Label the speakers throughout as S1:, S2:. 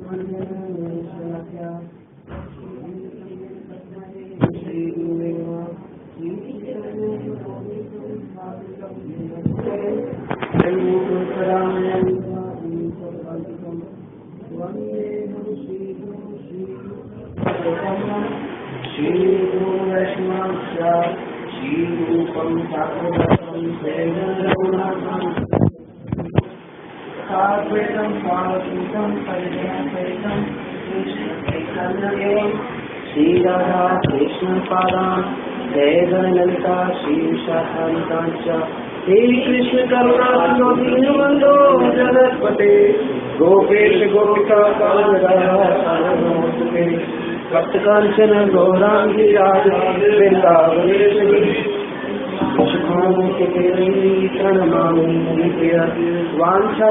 S1: श्री राधा कृष्ण पादान जय ललिता श्री विशाखान्तांच हे कृष्ण करुणा सिंधु जगत्पते गोपेश गोपिका कांचन भक्त कांचन गौरांगी राधे वृंदावनेश्वरी प्रणमामि वांछा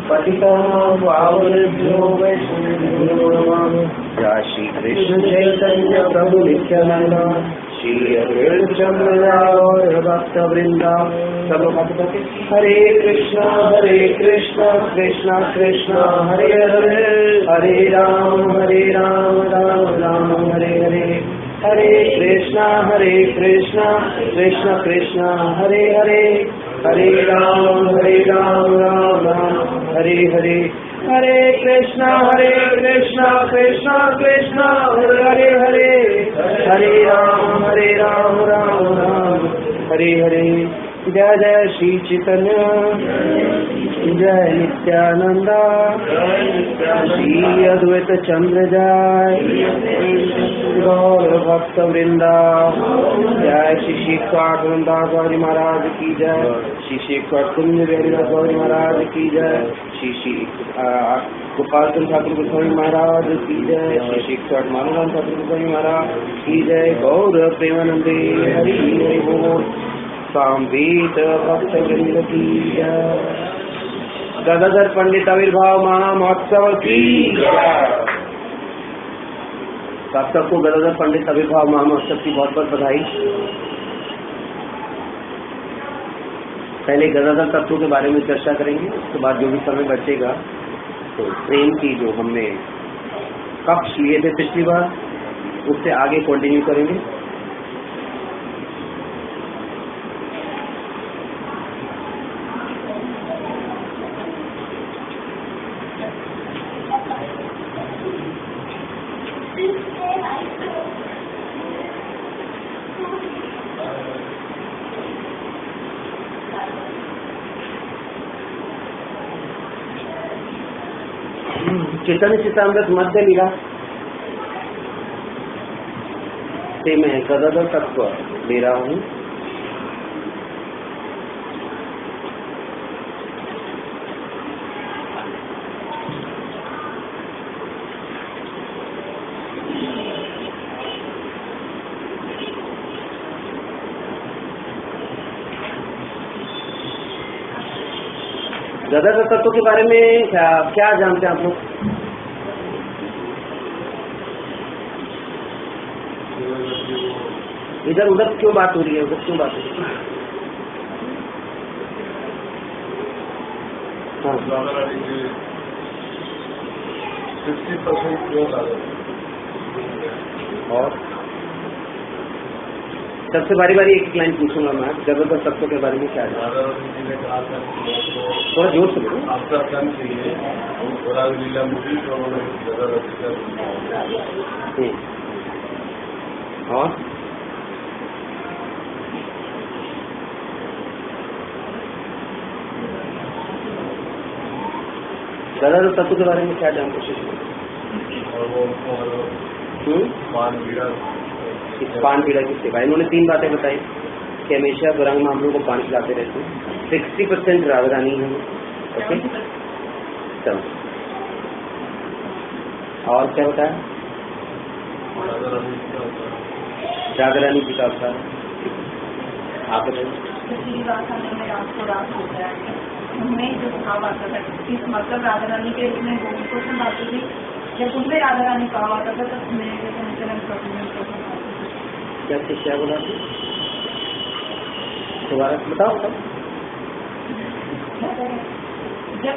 S1: पतितानां पावनेभ्यो वैष्णवेभ्यो नमः। जय श्री कृष्ण चैतन्य प्रभु नित्यानंद श्री अद्वैत भक्त वृंदा सब भक्त हरे कृष्णा कृष्णा कृष्णा हरे हरे हरे राम राम राम हरे हरे हरे कृष्णा कृष्णा कृष्णा हरे हरे हरे राम राम राम हरे हरे हरे कृष्णा कृष्णा कृष्णा हरे हरे हरे राम राम राम हरे हरे। जय जय श्री चैतन्य जय नित्यानंद श्री अद्वैत चंद्र जय गौर भक्त वृंदा जय श्री शेखर गौरी महाराज की जय श्री शेखर कुंज बिहारी गौरी महाराज की जय श्री गोपाल चंद्र ठाकुर गोस्वामी महाराज की जय श्री शेखर मानवराम ठाकुर गोस्वामी महाराज की जय गौर प्रेमानंदे हरि हरि बोल सांवेद भक्त वृंद की जय। गदाधर पंडित आविर्भाव महोत्सव की जय। आप सबको गदाधर पंडित आविर्भाव महोत्सव की बहुत बहुत बधाई। पहले गदाधर तत्वों के बारे में चर्चा करेंगे, उसके बाद जो भी समय बचेगा तो प्रेम की जो हमने कक्ष लिए थे पिछली बार उससे आगे कंटिन्यू करेंगे। चैतन्य चेतामृत मध्य लीला से मैं गदाधर तत्व ले रहा हूँ। गदाधर तत्व के बारे में क्या जानते हैं आप लोग? इधर उधर क्यों बात हो रही है? उधर क्यों बात हो रही है? हाँ 50% और सबसे बारी बारी एक लाइन पूछूंगा मैं। गदाधर तत्व के बारे में क्या है? थोड़ा जोर से बोलो। आपका और गदाधर तत्व के बारे में क्या जानते हैं? पान पीड़ा की सेवा। इन्होंने 3 बातें बताई कि हमेशा गौरांग महाप्रभु को पान खिलाते रहते हैं। 60% राधा रानी है। ओके चलो और क्या बताया? राधा रानी जी का अवतार आप बताइए।
S2: उनमें जो भाव आता था इस मतलब राधा रानी के रूप में गोविंद को संभालती थी। जब उनमें राधा रानी भाव आता था तब मेरे चरण
S1: क्या बोला दोबारा बताओ।
S2: जब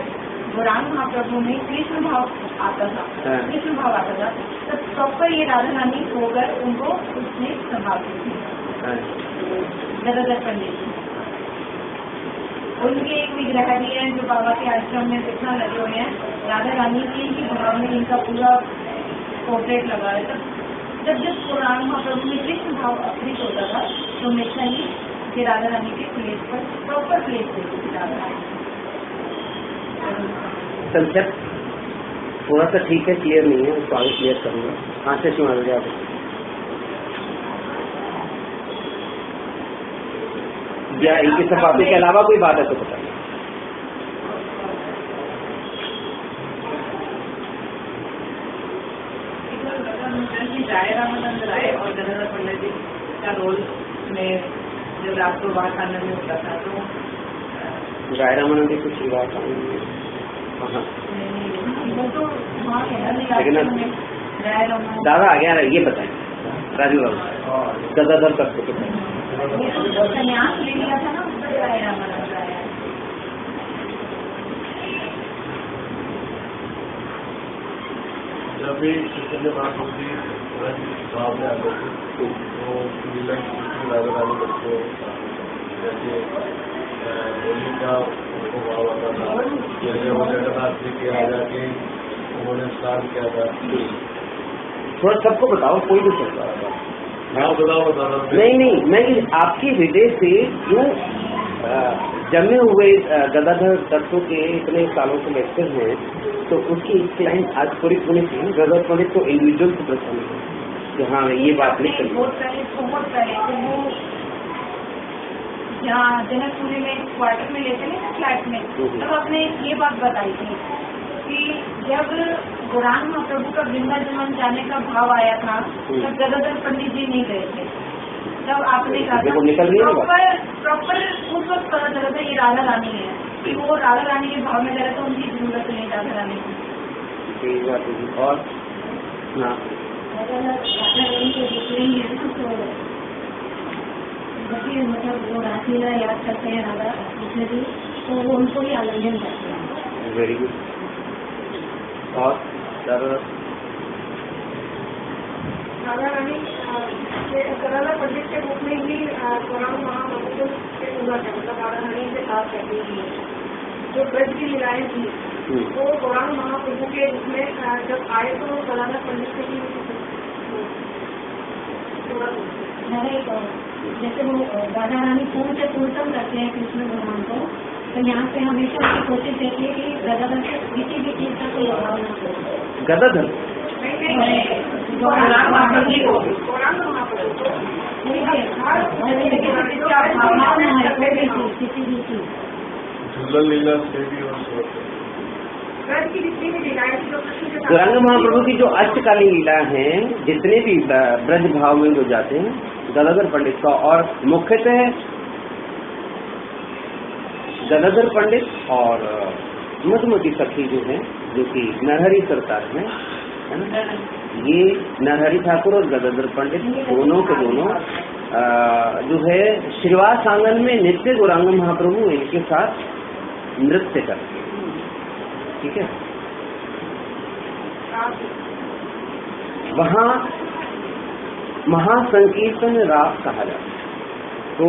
S2: गौरांग महाप्रभु में कृष्ण भाव आता था, कृष्ण भाव आता था, तब प्रॉपर ये राधा रानी होकर उनको उसने संभालती थी गदाधर पंडित जी। उनके एक विग्रह भी है जो बाबा के आश्रम में देखना लगे हुए हैं, राधा रानी के ही भाव में इनका पूरा पोर्ट्रेट लगा है। जब जब गौरांग महाप्रभु में कृष्ण भाव अवतरित होता था तो हमेशा ही राधा रानी के प्लेस पर प्रॉपर प्लेस देती थी राधा रानी।
S1: कंसेप्ट थोड़ा सा ठीक है, क्लियर नहीं है, उसको आगे क्लियर करूंगा। हाँ से सुना दीजिए आप। या इनकी सब बातों के अलावा कोई बात है तो बताइए।
S2: राय रामानंद राय और गदाधर पंडित जी का रोल में जब रात को बाहर खाने में होता था तो
S1: राय रामानंद जी कुछ बात दादा आ गया, ये बताएं राजू बाबू गदाधर तक को
S2: संन्यास ले लिया था ना राय रामानंद राय।
S3: जब भी चैतन्य महाप्रभु जी भाव में आते थे तो लीला राधा रानी बच्चों जैसे होली का उनको भाव आता था, जैसे वो जगन्नाथ जी के आ जाके उन्होंने स्नान किया था।
S1: थोड़ा सबको बताओ, कोई भी सकता है।
S3: हाँ बताओ।
S1: नहीं, मैं आपके हृदय से जो जमे हुए गदाधर तत्व के इतने सालों से लेक्चर हैं, तो उसकी एक लाइन आज पूरी पूरी थी। गदाधर पंडित को इंडिविजुअल से प्रसन्न है कि हाँ ये बात नहीं करनी।
S2: बहुत पहले तो वो जहाँ जनकपुरी में क्वार्टर में लेते हैं ना फ्लैट में, तब आपने ये बात बताई थी कि जब गौरांग महाप्रभु का वृंदावन जाने का भाव आया था तब गदाधर पंडित जी नहीं गए थे। तब आपने कहा प्रॉपर उस वक्त पता चला था ये राधा रानी है, कि वो राधा रानी के भाव में गए तो उनकी जरूरत नहीं राधा रानी की।
S1: और
S2: मतलब वो रासलीला याद करते हैं राधा उसमें भी, तो वो उनको ही आलिंगन करते हैं।
S1: Very good. और
S2: राधा रानी गदाधर पंडित के रूप में ही गौरांग महाप्रभु से पूजा है, मतलब राधा रानी से साथ करती है। जो ब्रज की लीलाएं थी वो गौरांग महाप्रभु के रूप में जब आए तो गदाधर पंडित से ही जैसे वो राधा रानी पूर्ण से पूर्णतम करते हैं कृष्ण भगवान को, तो यहाँ से हमेशा उसकी कोशिश रहती है कि गदाधर से किसी भी चीज का कोई अभाव न हो।
S1: गदाधर
S2: गौरांग महाप्रभु को किसी भी चीज
S3: झूलन लीला से भी
S1: गौरांग महाप्रभु की जो अष्टकालीन लीला है, जितने भी ब्रज भाव में जो जाते हैं गदाधर पंडित का, और मुख्यतः गदाधर पंडित और मधुमती सखी जो है, जो कि नरहरि सरकार है ना, ये नरहरि ठाकुर और गदाधर पंडित दोनों के दोनों जो है श्रीवास आंगन में नित्य गौरांग महाप्रभु इनके साथ नृत्य करते हैं। ठीक है, वहाँ महासंकीर्तन रास कहा जाता है। तो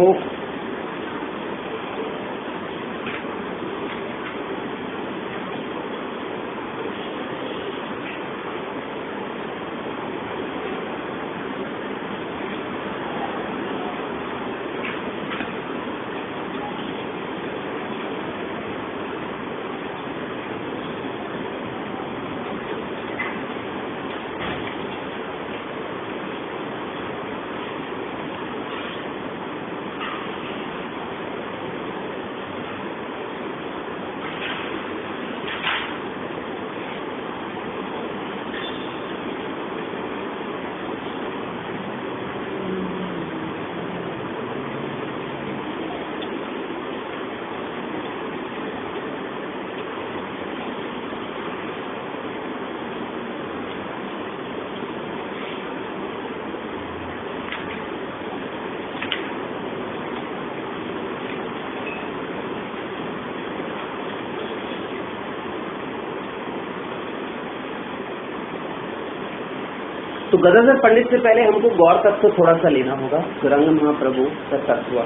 S1: तो गदाधर पंडित से पहले हमको गौर तत्व थोड़ा सा लेना होगा, गौरांग महाप्रभु का तत्व।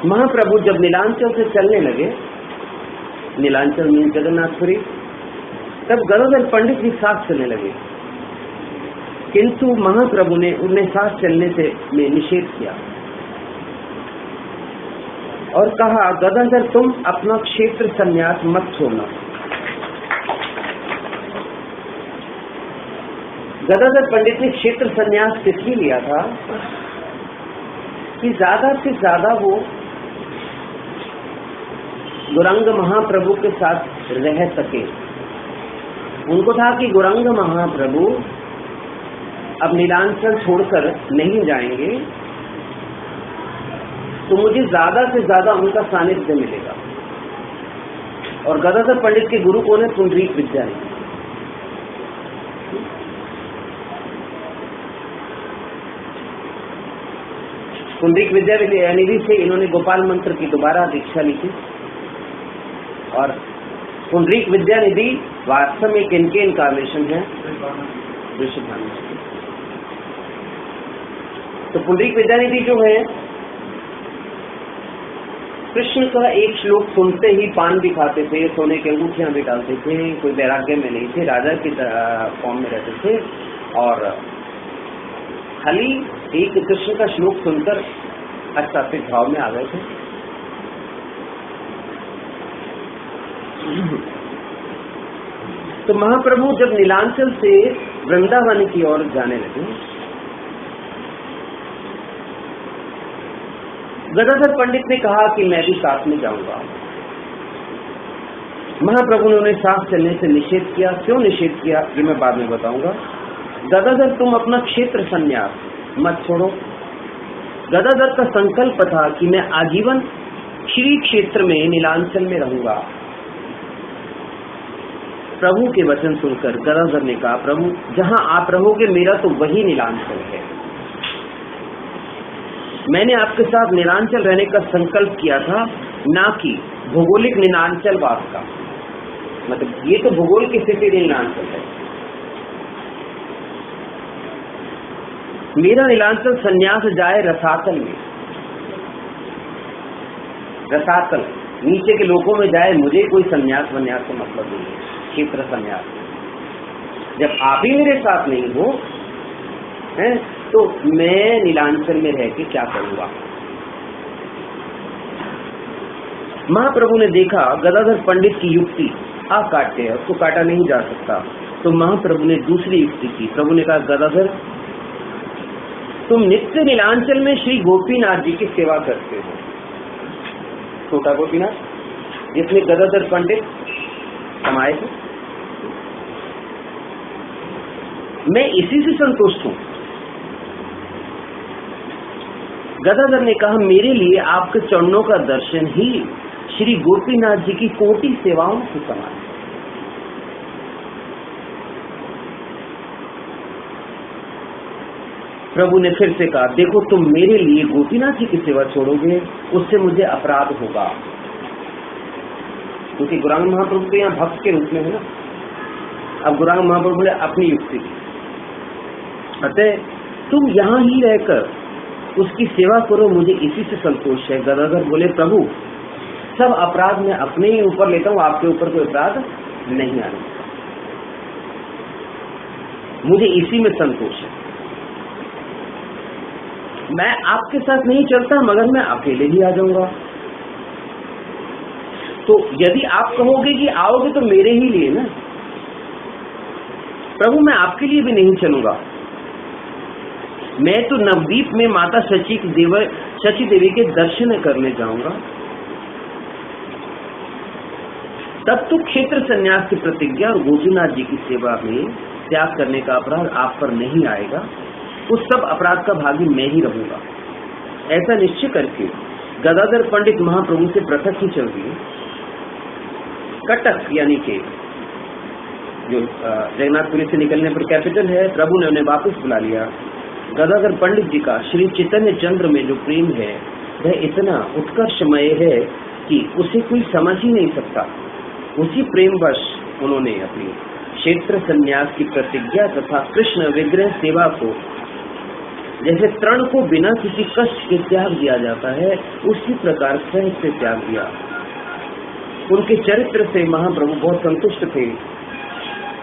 S1: महाप्रभु जब नीलांचल से चलने लगे, नीलांचल मीन जगन्नाथपुरी, तब गदाधर पंडित भी साथ चलने लगे, किंतु महाप्रभु ने उन्हें साथ चलने से में निषेध किया और कहा, गदाधर तुम अपना क्षेत्र संन्यास मत छोड़ना। गदाधर पंडित ने क्षेत्र संन्यास किसलिए लिया था कि ज्यादा से ज्यादा वो गौरांग महाप्रभु के साथ रह सके। उनको था कि गौरांग महाप्रभु अब नीलांचल छोड़कर नहीं जाएंगे तो मुझे ज्यादा से ज्यादा उनका सानिध्य मिलेगा। और गदाधर पंडित के गुरु कौन है? पुंडरीक विद्यानिधि। पुंडरीक विद्यानिधि से इन्होंने गोपाल मंत्र की दोबारा दीक्षा ली थी। और पुंडरीक विद्यानिधि वास्तव में किनके इनकार्नेशन है? वृषभानु। तो पुंडरीक विद्यानिधि जो है, कृष्ण का एक श्लोक सुनते ही पान भी खाते थे, सोने की अंगूठियां भी डालते थे, कोई वैराग्य में नहीं थे, राजा की फॉर्म में रहते थे और खाली एक कृष्ण का श्लोक सुनकर आध्यात्मिक भाव में आ गए थे। तो महाप्रभु जब नीलांचल से वृंदावन की ओर जाने लगे, गदाधर पंडित ने कहा कि मैं भी साथ में जाऊंगा। महाप्रभु ने उन्हें साथ चलने से निषेध किया। क्यों निषेध किया ये मैं बाद में बताऊंगा। गदाधर तुम अपना क्षेत्र संन्यास मत छोड़ो। गदाधर का संकल्प था कि मैं आजीवन श्री क्षेत्र में नीलांचल में रहूंगा। प्रभु के वचन सुनकर गदाधर ने कहा, प्रभु जहां आप रहोगे मेरा तो वही नीलांचल है। मैंने आपके साथ नीलांचल रहने का संकल्प किया था, ना कि भौगोलिक नीलांचल वास का। मतलब ये तो भूगोल की स्थिति नीलांचल है। मेरा नीलांचल संन्यास जाए रसातल में। रसातल नीचे के लोगों में जाए, मुझे कोई संन्यास वन्यास का मतलब नहीं है। क्षेत्र संन्यास जब आप ही मेरे साथ नहीं हो हैं, तो मैं नीलांचल में रह के क्या करूंगा। महाप्रभु ने देखा गदाधर पंडित की युक्ति अकाट्य है, उसको काटा नहीं जा सकता। तो महाप्रभु ने दूसरी युक्ति की। प्रभु ने कहा, गदाधर तुम नित्य नीलांचल में श्री गोपीनाथ जी की सेवा करते हो। छोटा गोपीनाथ जिसने गदाधर पंडित कमाए थे, मैं इसी से संतुष्ट हूं। गदाधर ने कहा, मेरे लिए आपके चरणों का दर्शन ही श्री गोपीनाथ जी की कोटि सेवाओं के समान है। प्रभु ने फिर से कहा, देखो तुम मेरे लिए गोपीनाथ जी की सेवा छोड़ोगे, उससे मुझे अपराध होगा। क्योंकि गौरांग महाप्रभु तो यहाँ भक्त के रूप में है ना। अब गौरांग महाप्रभु ने अपनी युक्ति दी, अतः तुम यहाँ ही रहकर उसकी सेवा करो, मुझे इसी से संतोष है। गदाधर बोले, प्रभु सब अपराध मैं अपने ही ऊपर लेता हूँ, आपके ऊपर कोई अपराध नहीं आने, मुझे इसी में संतोष है। मैं आपके साथ नहीं चलता, मगर मैं अकेले ही आ जाऊंगा। तो यदि आप कहोगे कि आओगे तो मेरे ही लिए ना। प्रभु मैं आपके लिए भी नहीं चलूंगा, मैं तो नवदीप में माता शची देवी के दर्शन करने जाऊंगा। तब तो क्षेत्र संन्यास की प्रतिज्ञा और गोपीनाथ जी की सेवा में त्याग करने का अपराध आप पर नहीं आएगा। उस सब अपराध का भागी मैं ही रहूंगा। ऐसा निश्चय करके गदाधर पंडित महाप्रभु से पृथक ही चल दिए। कटक यानी के जो जगन्नाथपुरी से निकलने पर कैपिटल है, प्रभु ने उन्हें वापस बुला लिया। गदाधर पंडित जी का श्री चैतन्य चंद्र में जो प्रेम है वह इतना उत्कर्षमय है कि उसे कोई समझ ही नहीं सकता। उसी प्रेमवश उन्होंने अपनी क्षेत्र संन्यास की प्रतिज्ञा तथा कृष्ण विग्रह सेवा को जैसे तृण को बिना किसी कष्ट के त्याग दिया जाता है, उसी प्रकार सहज से त्याग दिया। उनके चरित्र से महाप्रभु बहुत संतुष्ट थे।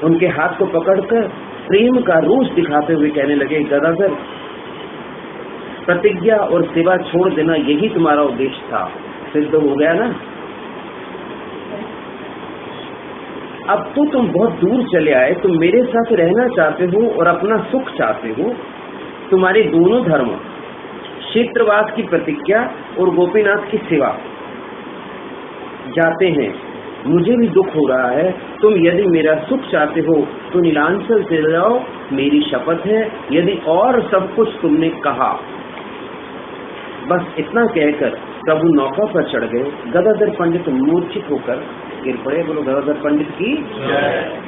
S1: उनके हाथ को पकड़कर प्रेम का रोष दिखाते हुए कहने लगे, गदाधर, प्रतिज्ञा और सेवा छोड़ देना यही तुम्हारा उद्देश्य था, सिद्ध हो गया ना। अब तो तुम बहुत दूर चले आए, तुम मेरे साथ रहना चाहते हो और अपना सुख चाहते हो। तुम्हारे दोनों धर्म, क्षेत्रवास की प्रतिज्ञा और गोपीनाथ की सेवा, जाते हैं। मुझे भी दुख हो रहा है। तुम यदि मेरा सुख चाहते हो तो नीलांचल चले जाओ, मेरी शपथ है। यदि और सब कुछ तुमने कहा। बस इतना कहकर प्रभु नौका पर चढ़ गए। गदाधर पंडित मूर्छित होकर गिर पड़े। बोलो गदाधर पंडित की जय।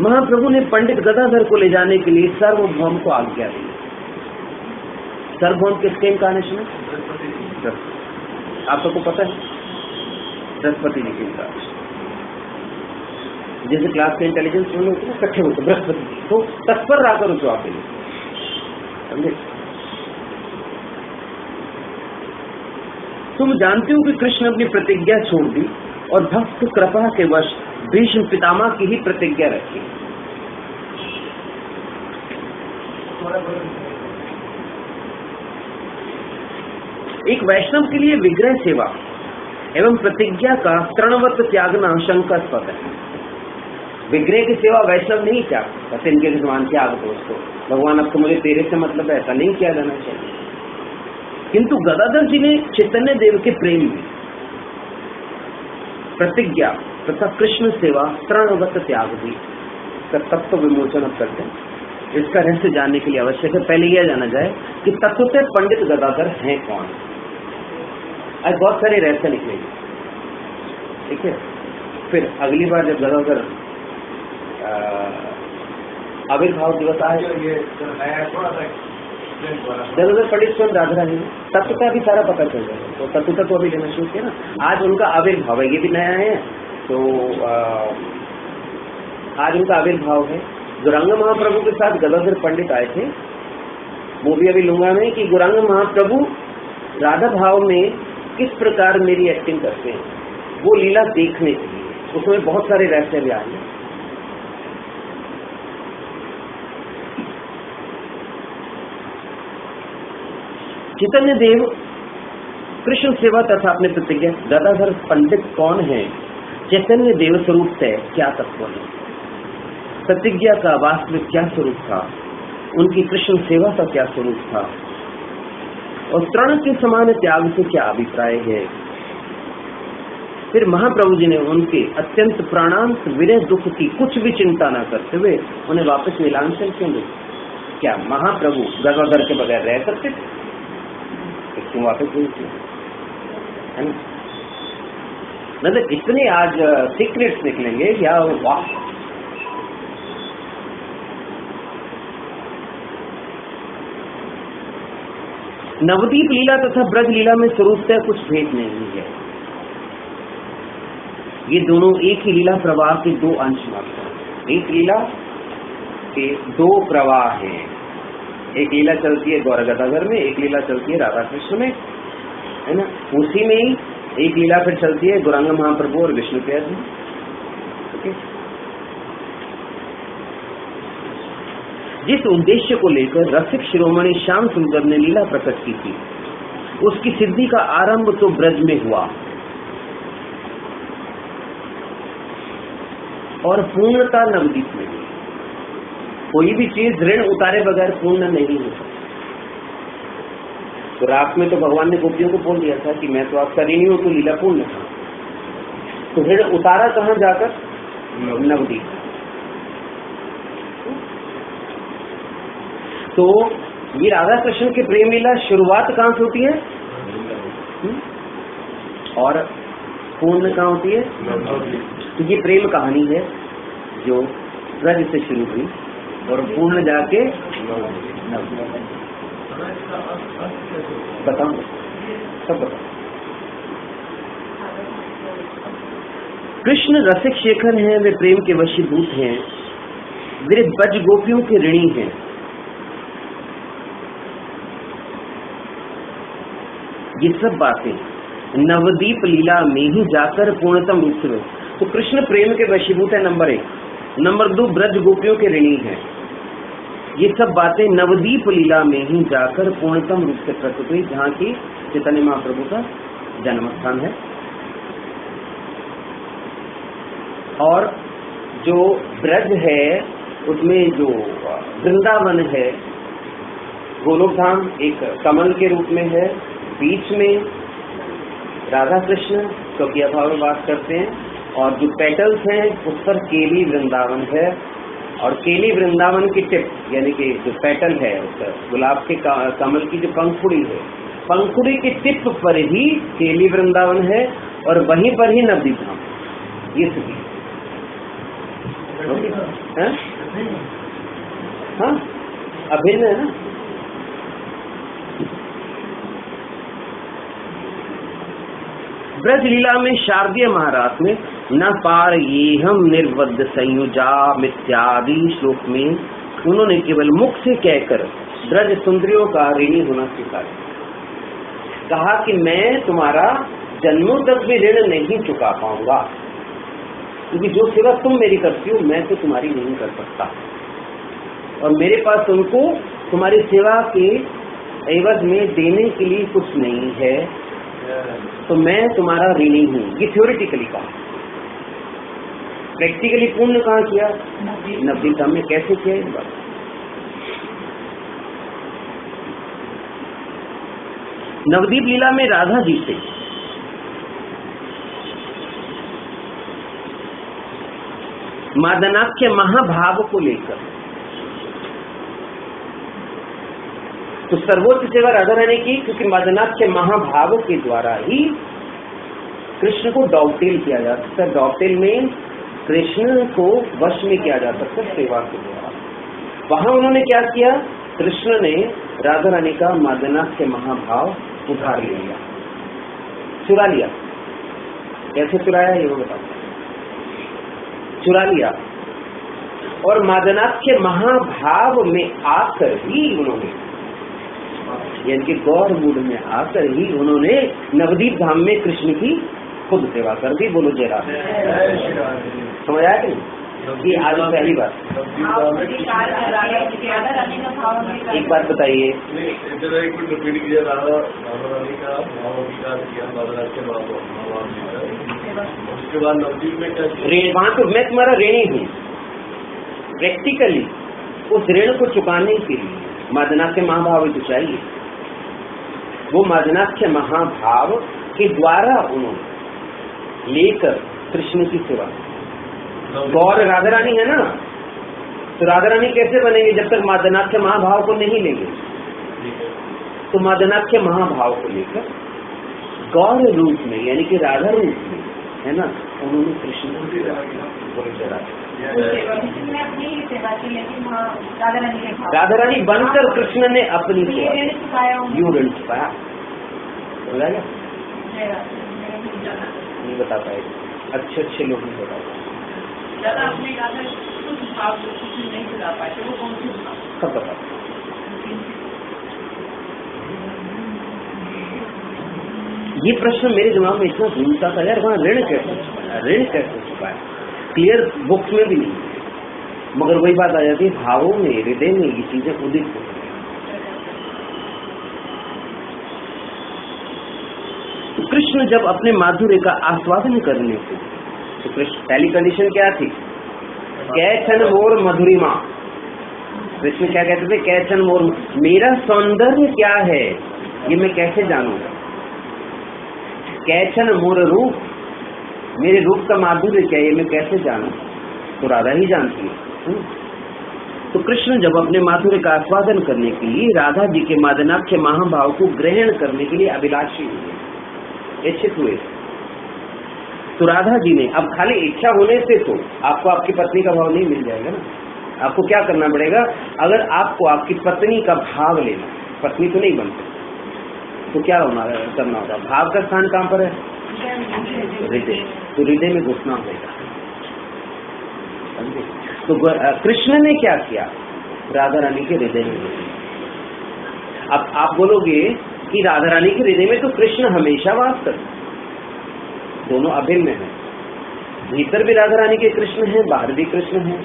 S1: महाप्रभु ने पंडित गदाधर को ले जाने के लिए सार्वभौम को आज्ञा दी। सार्वभौम किसके इनकारनेशन है? आप सबको पता है, बृहस्पति जी के इनकारनेशन। जैसे क्लास के इंटेलिजेंस में होते हैं इकट्ठे होते बृहस्पति जी, तो तत्पर आकर उस जवाब देंगे, समझे? तुम जानते हो कि कृष्ण अपनी प्रतिज्ञा छोड़ दी और भक्त कृपा के वश भीष्म पितामह की ही प्रतिज्ञा रखी। एक वैष्णव के लिए विग्रह सेवा एवं प्रतिज्ञा का तृणवत त्यागना शंकास्पद है। विग्रह की सेवा वैष्णव नहीं त्याग सकता, इनके समान त्याग दो उसको, भगवान अब तो मुझे तेरे से मतलब है, ऐसा नहीं किया जाना चाहिए। किंतु गदाधर जी ने चैतन्य देव के प्रेम में प्रतिज्ञा तथा कृष्ण सेवा तृणवत त्याग दी का तत्व विमोचन करते हैं। इसका रहस्य जानने के लिए आवश्यक है पहले यह जाना जाए कि तत्वतः पंडित गदाधर हैं कौन। आज बहुत सारे रहस्य निकलेंगे, ठीक है। फिर अगली बार जब गदाधर आविर्भाव दिवस आए, गदाधर पंडित स्वयं राधा है, तत्वता भी सारा पता चल जाएगा। तो तत्वता को अभी लेना शुरू किया ना, आज उनका आविर्भाव है, ये भी नया है। तो आज उनका आविर्भाव है। गौरांग महाप्रभु के साथ गदाधर पंडित आए थे, वो भी अभी लूंगा मैं कि गौरांग महाप्रभु राधा भाव में किस प्रकार मेरी एक्टिंग करते हैं, वो लीला देखने के लिए उसमें बहुत सारे रहस्य भी आए। चैतन्य देव कृष्ण सेवा तथा अपने प्रतिज्ञा। गदाधर पंडित कौन है? चैतन्य देव स्वरूप से क्या तत्व है? प्रतिज्ञा का वास्तविक क्या स्वरूप था? उनकी कृष्ण सेवा का क्या स्वरूप था? और तृण के समान त्याग से क्या अभिप्राय है? फिर महाप्रभु जी ने उनके अत्यंत प्राणांत विरह दुख की कुछ भी चिंता न करते हुए उन्हें वापस नीलांचल क्यों दे? क्या महाप्रभु गदाधर के बगैर रह सकते थे? क्यों वापस भेजते है ना? मतलब इतने आज सीक्रेट्स निकलेंगे क्या? वाह! नवदीप लीला तथा ब्रज लीला में स्वरूपतः कुछ भेद नहीं है। ये दोनों एक ही लीला प्रवाह के दो अंश मात्र हैं। एक लीला के दो प्रवाह हैं। एक लीला चलती है गौर गदाधर में, एक लीला चलती है राधा कृष्ण में, है ना? उसी में ही एक लीला फिर चलती है गौरांग महाप्रभु और विष्णुप्रिया में। ओके, जिस उद्देश्य को लेकर रसिक शिरोमणि श्याम सुंदर ने लीला प्रकट की थी, उसकी सिद्धि का आरंभ तो ब्रज में हुआ और पूर्णता नवदीप में। कोई भी चीज ऋण उतारे बगैर पूर्ण नहीं हो सकती। तो रात में तो भगवान ने गोपियों को बोल दिया था कि मैं तो आपका ऋणी हूं, तो लीला पूर्ण था। तो ऋण उतारा कहां जाकर? नवदीप। तो ये राधा कृष्ण के प्रेम लीला शुरुआत कहां से होती है और पूर्ण कहां होती है? तो ये प्रेम कहानी है जो ब्रज से शुरू हुई और पूर्ण जाके बताऊं, सब बताऊं। कृष्ण रसिक शेखर हैं, वे प्रेम के वशीभूत हैं, वे ब्रज गोपियों के ऋणी हैं। ये सब बातें नवदीप लीला में ही जाकर पूर्णतम रूप से, तो कृष्ण प्रेम के वशीभूत है नंबर 1, नंबर 2 ब्रज गोपियों के ऋणी हैं। ये सब बातें नवदीप लीला में ही जाकर पूर्णतम रूप से प्रकट हुई, जहाँ की चैतन्य महाप्रभु का जन्म स्थान है। और जो ब्रज है उसमें जो वृंदावन है, गोलोक धाम एक कमल के रूप में है, बीच में राधा कृष्ण क्योंकि अभाव में वास करते हैं, और जो पेटल्स हैं उस पर केली वृंदावन है, और केली वृंदावन की टिप यानी कि जो पेटल है गुलाब के कमल की जो पंखुड़ी है, पंखुड़ी की टिप पर ही केली वृंदावन है, और वहीं पर ही नवदीप धाम। ये सभी हाँ अभिन्न है ना। ब्रज लीला में शारदीय महाराज में न पार ये हम निर्वद्ध संयुजा इत्यादि श्लोक में उन्होंने केवल मुख से कहकर ब्रज सुंदरियों का ऋणी होना स्वीकार कहा कि मैं तुम्हारा जन्मों तक भी ऋण नहीं चुका पाऊंगा, क्योंकि जो सेवा तुम मेरी करती हो मैं तो तुम्हारी नहीं कर सकता, और मेरे पास तुमको तुम्हारी सेवा के एवज में देने के लिए कुछ नहीं है, तो मैं तुम्हारा ऋणी हूँ। ये थ्योरेटिकली कहा। प्रैक्टिकली पूर्ण कहाँ किया? नवदीप धाम में। कैसे किया इस बात? नवदीप लीला में राधा जी से मादनाख्य महाभाव को लेकर तो सर्वोच्च सेवा राधा रानी की, क्योंकि मादनाख्य महाभाव के द्वारा ही कृष्ण को डॉगटेल किया जा सकता है। डॉगटेल में कृष्ण को वश में किया जा सकता है सेवा के द्वारा। वहां उन्होंने क्या किया? कृष्ण ने राधा रानी का मादनाख्य महाभाव उधार ले लिया, चुरा लिया। कैसे चुराया ये वो बताओ। चुरा लिया, और मादनाख्य महाभाव में आकर ही उन्होंने, यानी कि गौर मूड में आकर ही उन्होंने नवदीप धाम में कृष्ण की खुद सेवा कर दी। बोलो जय राम। समझ आया कि ये आज पहली बात। एक बात बताइए,
S3: उसके बाद नवदीप में क्या?
S1: वहां तो मैं तुम्हारा ऋणी हूँ। प्रैक्टिकली उस ऋण को चुकाने के लिए मादनाख्य महाभाव तो चाहिए। वो मादनाख्य महाभाव के द्वारा उन्होंने लेकर कृष्ण की सेवा। गौर राधा रानी है ना, तो राधा रानी कैसे बनेंगे जब तक मादनाख्य महाभाव को नहीं लेंगे? तो मादनाख्य महाभाव को लेकर गौर रूप में यानी कि राधा रूप में है ना, उन्होंने कृष्ण की राधा रानी बनकर कृष्ण ने अपनी यूं ऋण चुकाया। नहीं बता पाए, अच्छे अच्छे लोग नहीं बता पाए। सब बता। ये प्रश्न मेरे दिमाग में इतना घूमता था यार, वहाँ ऋण कैसे चुकाया, ऋण कैसे चुकाया? क्लियर बुक्स में भी नहीं, मगर वही बात आ जाती है भावों में, हृदय में ये चीजें उदित होती हैं। तो कृष्ण जब अपने माधुर्य का आस्वादन करने को, तो कृष्ण पहली कंडीशन क्या थी? कैचन मोर मधुरिमा। कृष्ण क्या कहते थे? कैचन मोर, मेरा सौंदर्य क्या है ये मैं कैसे जानूंगा? कैचन मोर रूप, मेरे रूप का माधुर्य क्या है ये मैं कैसे जानूं? तो राधा ही जानती है। तो कृष्ण जब अपने माधुर्य का आस्वादन करने के लिए राधा जी के मादनाख्य महाभाव को ग्रहण करने के लिए अभिलाषी हुए, इच्छित हुए, तो राधा जी ने, अब खाली इच्छा होने से तो आपको आपकी पत्नी का भाव नहीं मिल जाएगा ना। आपको क्या करना पड़ेगा? अगर आपको आपकी पत्नी का भाव लेना, पत्नी तो नहीं बनती, तो क्या करना होगा? भाव का स्थान कहाँ पर है? हृदय। तो हृदय में घुसना होगा, समझे? तो कृष्ण ने क्या किया, राधा रानी के हृदय में घुसे। अब आप बोलोगे कि राधा रानी के हृदय में तो कृष्ण हमेशा वास करते, दोनों अभिन्न है, भीतर भी राधा रानी के कृष्ण है, बाहर भी कृष्ण है।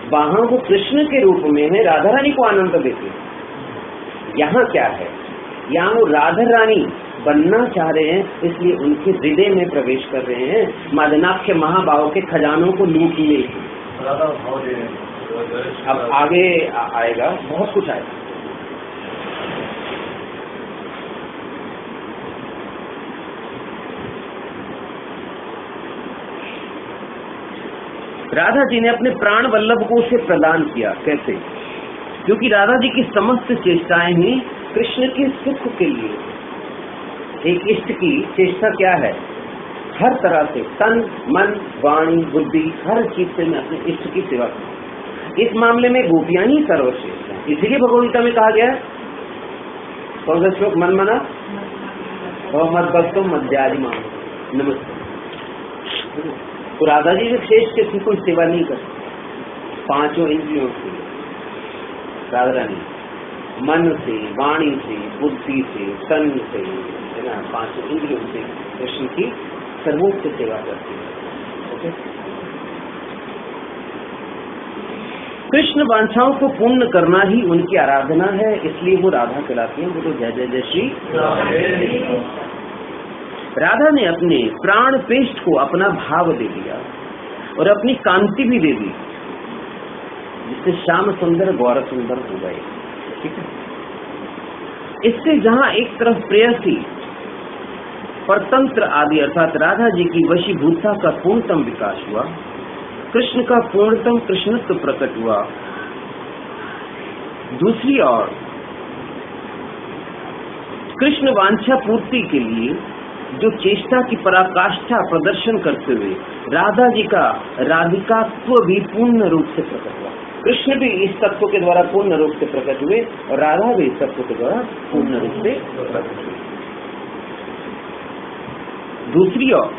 S1: वहां वो कृष्ण के रूप में है, राधा रानी को आनंद देते हैं। यहाँ क्या है, यहाँ वो राधा रानी बनना चाह रहे हैं, इसलिए उनके हृदय में प्रवेश कर रहे हैं, मदनाख्य महाभाव के खजानों को लूट ले। अब आगे आएगा, बहुत कुछ आएगा। राधा जी ने अपने प्राण वल्लभ को उसे प्रदान किया। कैसे? क्योंकि राधा जी की समस्त चेष्टाएं ही कृष्ण के सुख के लिए। एक इष्ट की चेष्टा क्या है? हर तरह से तन मन वाणी बुद्धि हर चीज से मैं अपने इष्ट की सेवा करूं। इस मामले में गोपियां ही सर्वश्रेष्ठ है। इसीलिए भगवद्गीता में कहा गया है, कौन सा श्लोक? मन मना और मत भक्तो मध्यादि मानो नमस्ते। तो राधा जी से श्रेष्ठ किसी कोई सेवा नहीं करती। पांचों इंद्रियों से राधा रानी, मन से, वाणी से, बुद्धि से, तन से, है ना, पांचों इंद्रियों से कृष्ण की सर्वोच्च सेवा करती है। ओके? कृष्ण वांछाओं को पूर्ण करना ही उनकी आराधना है, इसलिए वो राधा कहलाती है। वो तो जय जय जय श्री राधा ने अपने प्राण पेष्ट को अपना भाव दे दिया और अपनी कांति भी दे दी, जिससे श्याम सुंदर गौर सुंदर हो गए। ठीक है? इससे जहां एक तरफ प्रेयसी परतंत्र आदि अर्थात राधा जी की वशीभूतता का पूर्णतम विकास हुआ, कृष्ण का पूर्णतम कृष्णत्व प्रकट हुआ, दूसरी ओर कृष्ण वांछा पूर्ति के लिए जो चेष्टा की पराकाष्ठा प्रदर्शन करते हुए राधा जी का राधिकात्व भी पूर्ण रूप से प्रकट हुआ। कृष्ण भी इस तत्व के द्वारा पूर्ण रूप से प्रकट हुए और राधा भी इस तत्व के द्वारा पूर्ण रूप से प्रकट हुई। दूसरी ओर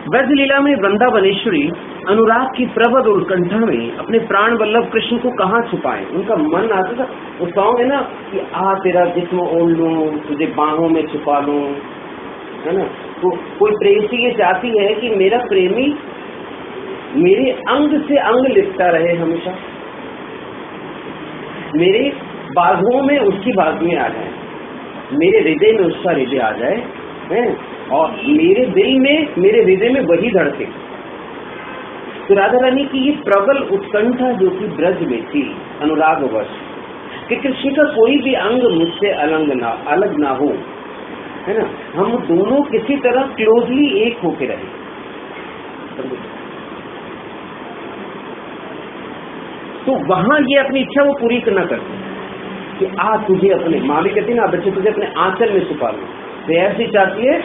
S1: ब्रज लीला में वृंदावनेश्वरी अनुराग की प्रबल उत्कंठा में अपने प्राण वल्लभ कृष्ण को कहाँ छुपाएं। उनका मन आता था, वो सॉन्ग है ना कि आ तेरा जिस्म ओढ़ लूं, तुझे बाहों में छुपा लूं, है ना। तो कोई प्रेयसी ये चाहती है कि मेरा प्रेमी मेरे अंग से अंग लिपटा रहे, हमेशा मेरे बाजुओं में उसकी बाजुएं आ जाए, मेरे हृदय में उसका हृदय आ जाए, है, और मेरे दिल में मेरे हृदय में वही धड़के। तो राधा रानी की ये प्रबल उत्कंठा जो कि ब्रज में थी अनुरागवश कि कृष्ण का कोई भी अंग मुझसे अलग ना हो, है ना, हम दोनों किसी तरह क्लोजली एक होके रहे। तो वहां ये अपनी इच्छा वो पूरी करना करते कि आ तुझे अपने, माँ भी कहती ना बच्चे तुझे अपने आंचल में छुपा लो, तो ऐसी चाहती है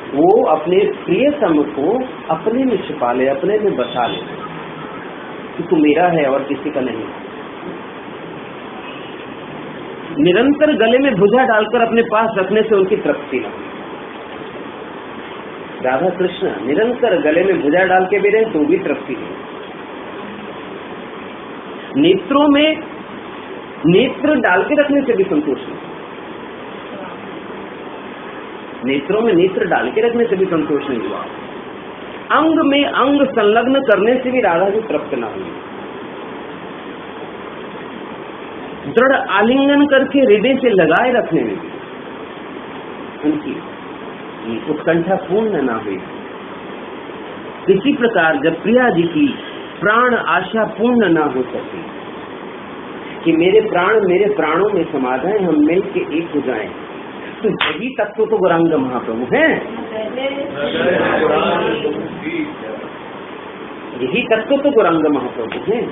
S1: वो अपने प्रियतम को अपने में छुपा ले, अपने में बसा ले कि तू मेरा है और किसी का नहीं। निरंतर गले में भुजा डालकर अपने पास रखने से उनकी तृप्ति न। राधा कृष्ण निरंतर गले में भुजा डाल के भी रहे तो भी तृप्ति नहीं। नेत्रों में नेत्र डाल के रखने से भी संतोष नहीं, नेत्रों में नेत्र डाल के रखने से भी संतोष नहीं हुआ, अंग में अंग संलग्न करने से भी राधा जी तृप्त न हुई, दृढ़ आलिंगन करके हृदय से लगाए रखने में भी उनकी उत्कंठा पूर्ण न हुई। इसी प्रकार जब प्रिया जी की प्राण आशा पूर्ण न हो सकी कि मेरे प्राण मेरे प्राणों में समा जाएं, हम मिल के एक हो जाएं, तो यही तत्व तो गौरांग महाप्रभु हैं, यही तत्व तो गौरांग महाप्रभु हैं।